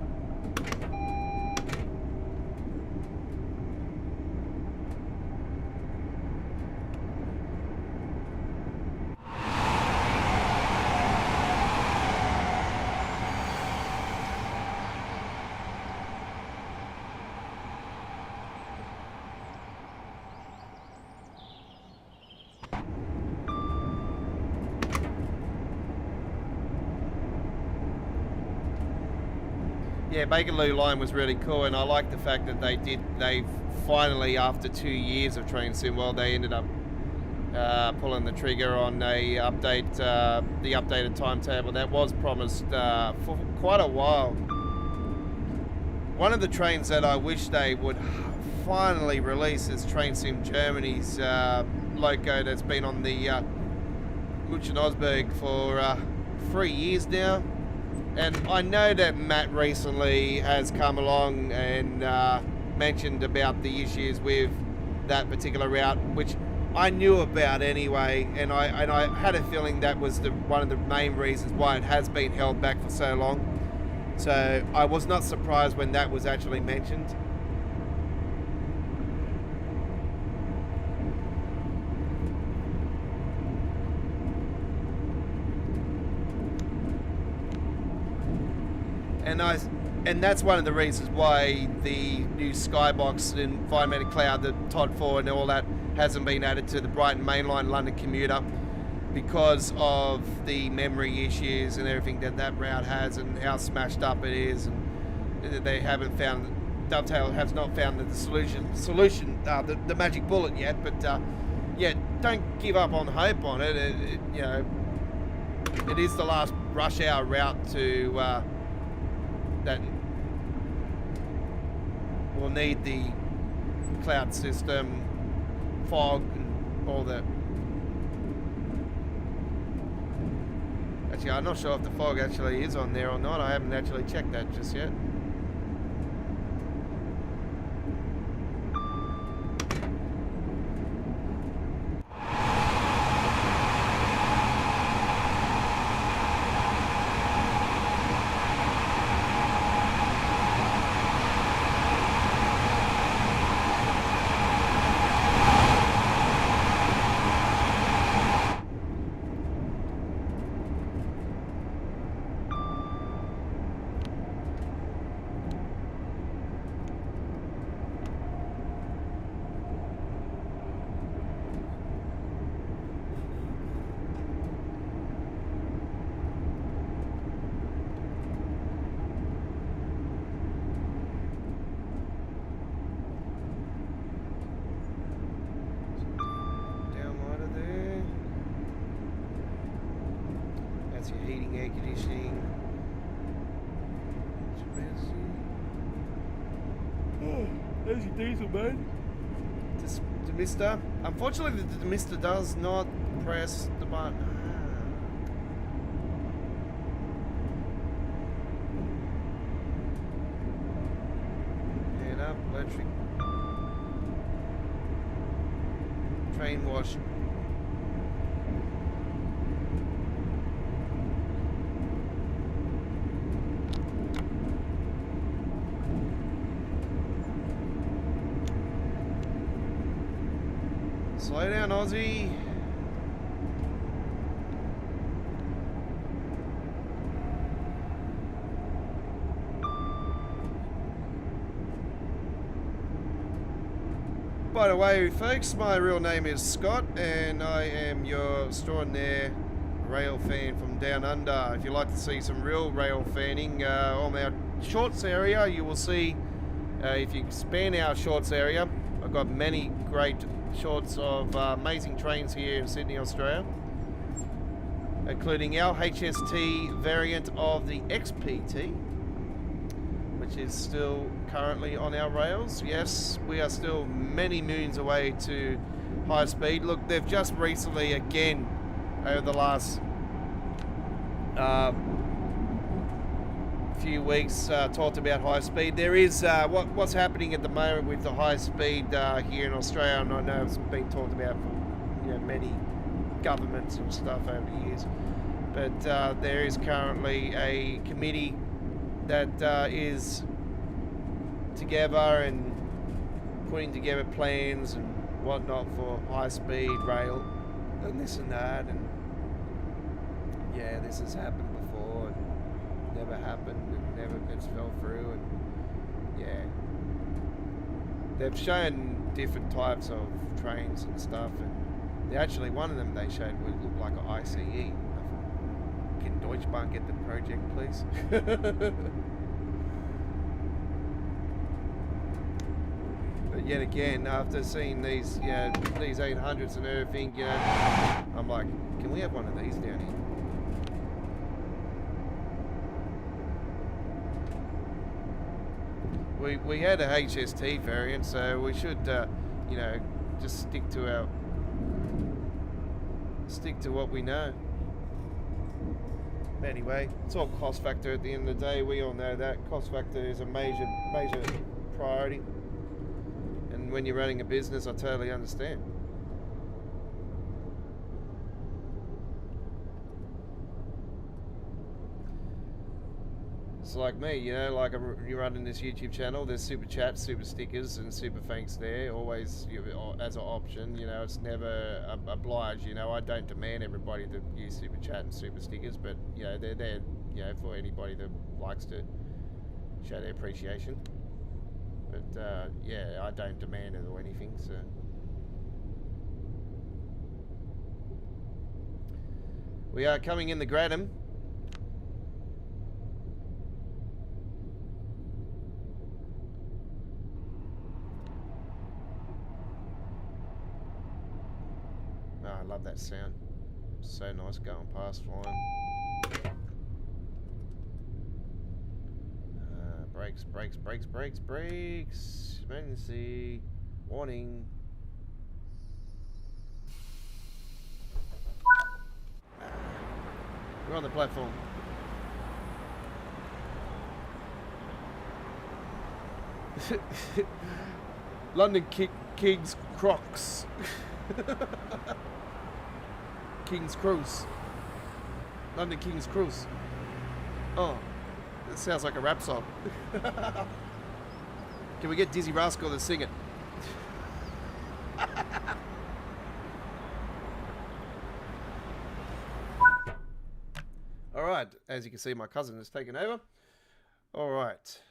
Yeah, Bakerloo line was really cool, and I like the fact that they finally, after 2 years of Train Sim World, they ended up pulling the trigger on the updated timetable that was promised for quite a while. One of the trains that I wish they would finally release is Train Sim Germany's loco that's been on the München-Osberg for 3 years now. And I know that Matt recently has come along and mentioned about the issues with that particular route, which I knew about anyway, and I had a feeling that was one of the main reasons why it has been held back for so long. So I was not surprised when that was actually mentioned. And that's one of the reasons why the new Skybox and Environmental Cloud, the Todd 4 and all that, hasn't been added to the Brighton Mainline London commuter, because of the memory issues and everything that route has and how smashed up it is, and they haven't found, Dovetail has not found the solution, the magic bullet yet. But yeah, don't give up on hope on it. You know, it is the last rush hour route to that will need the cloud system, fog, and all that. Actually, I'm not sure if the fog actually is on there or not. I haven't actually checked that just yet. That's your heating, air conditioning. Oh, there's your diesel, mate. Demister. Unfortunately, the demister does not press the button. Head up, electric. Train wash. Slow down, Aussie. By the way, folks, my real name is Scott, and I am your extraordinaire rail fan from down under. If you'd like to see some real rail fanning on our shorts area, you will see, if you span our shorts area, I've got many great shorts of amazing trains here in Sydney, Australia, including our HST variant of the XPT, which is still currently on our rails. Yes, we are still many moons away to high speed. Look, they've just recently, again, over the last few weeks, talked about high speed. There is what's happening at the moment with the high speed here in Australia, and I know it's been talked about for many governments and stuff over the years, but there is currently a committee that is together and putting together plans and whatnot for high speed rail and this and that, and yeah, this has happened before and never happened and never it's fell through, and yeah, they've shown different types of trains and stuff, and actually one of them they showed would look like an ICE. Can Deutsche Bahn get the project, please? But yet again, after seeing these, these 800s and everything, I'm like, can we have one of these down here? We had a HST variant, so we should, just stick to what we know. Anyway, it's all cost factor at the end of the day. We all know that cost factor is a major priority, and when you're running a business, I totally understand. It's like me, you're running this YouTube channel, there's super chats, super stickers, and super thanks there, always as an option. It's never obliged. I don't demand everybody to use super chat and super stickers, but they're there, for anybody that likes to show their appreciation. But I don't demand it or anything, so. We are coming in the Gradam. I love that sound. So nice going past flying. Brakes. Emergency. Warning. We're on the platform. London King's Crocs. King's Cruise. London King's Cruise. Oh, that sounds like a rap song. Can we get Dizzy Rascal to sing it? Alright, as you can see, my cousin has taken over. Alright.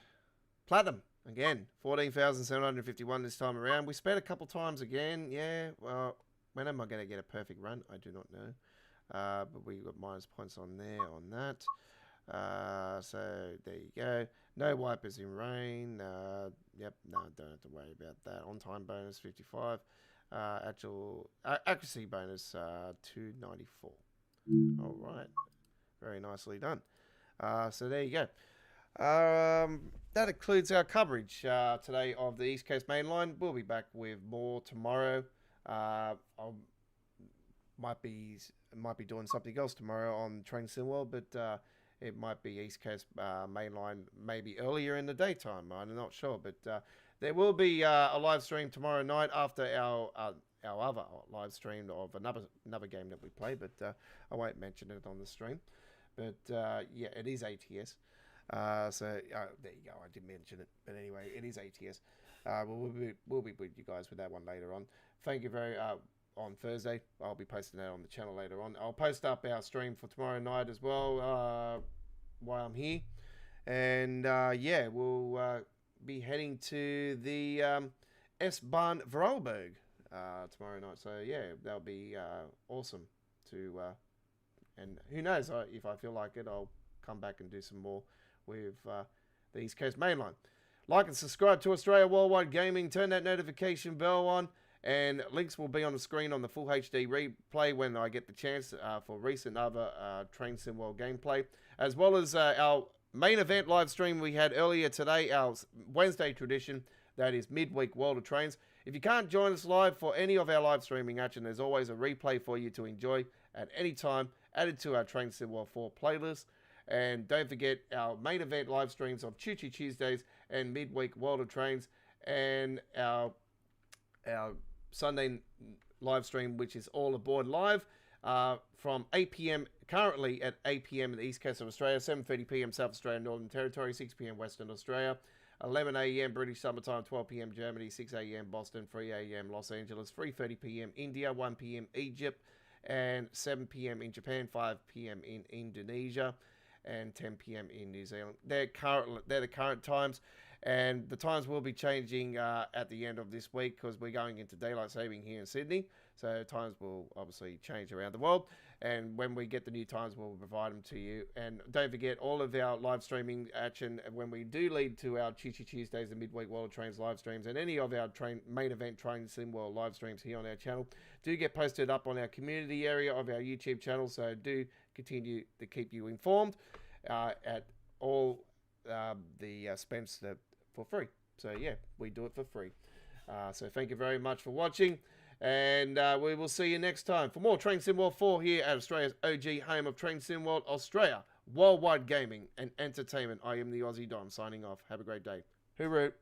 Platinum. Again, 14,751 this time around. We spent a couple times again. Yeah, well, when am I going to get a perfect run? I do not know. But we got minus points on there, on that. So there you go. No wipers in rain. Yep, no, don't have to worry about that. On time bonus 55. Actual accuracy bonus 294. All right. very nicely done. So there you go. That concludes our coverage today of the East Coast Mainline. We'll be back with more tomorrow. I might be doing something else tomorrow on Train Sim World, but it might be East Coast Mainline maybe earlier in the daytime. I'm not sure, but there will be a live stream tomorrow night after our other live stream of another game that we play, but I won't mention it on the stream. But yeah, it is ATS. So there you go. I did mention it, but anyway, it is ATS. We'll be with you guys with that one later on. Thank you very on Thursday. I'll be posting that on the channel later on. I'll post up our stream for tomorrow night as well while I'm here, and yeah, we'll be heading to the S-Bahn Vorarlberg tomorrow night. So yeah, that'll be awesome to. And who knows, if I feel like it, I'll come back and do some more with the East Coast Mainline. Like and subscribe to Australia Worldwide Gaming. Turn that notification bell on. And links will be on the screen on the full HD replay when I get the chance for recent other Train Sim World gameplay. As well as our main event live stream we had earlier today, our Wednesday tradition, that is midweek World of Trains. If you can't join us live for any of our live streaming action, there's always a replay for you to enjoy at any time, added to our Train Sim World 4 playlist. And don't forget our main event live streams on Choo Choo Tuesdays and midweek World of Trains, and our Sunday live stream, which is All Aboard Live from 8 p.m. currently at 8 p.m. in the East Coast of Australia, 7:30 p.m. South Australia, Northern Territory, 6 p.m. Western Australia, 11 a.m. British Summertime, 12 p.m. Germany, 6 a.m. Boston, 3 a.m. Los Angeles, 3:30 p.m. India, 1 p.m. Egypt, and 7 p.m. in Japan, 5 p.m. in Indonesia, and 10 p.m. in New Zealand. They're the current times, and the times will be changing at the end of this week because we're going into daylight saving here in Sydney. So times will obviously change around the world, and when we get the new times, we'll provide them to you. And don't forget all of our live streaming action when we do lead to our Choo Choo Tuesdays and midweek World of Trains live streams, and any of our main event Train Sim World live streams here on our channel do get posted up on our community area of our YouTube channel. So do continue to keep you informed at all the spends for free. So yeah, we do it for free. So thank you very much for watching, and we will see you next time for more Train Sim World 4 here at Australia's OG home of Train Sim World, Australia Worldwide Gaming and Entertainment. I am the Aussie Don signing off. Have a great day. Hooroo.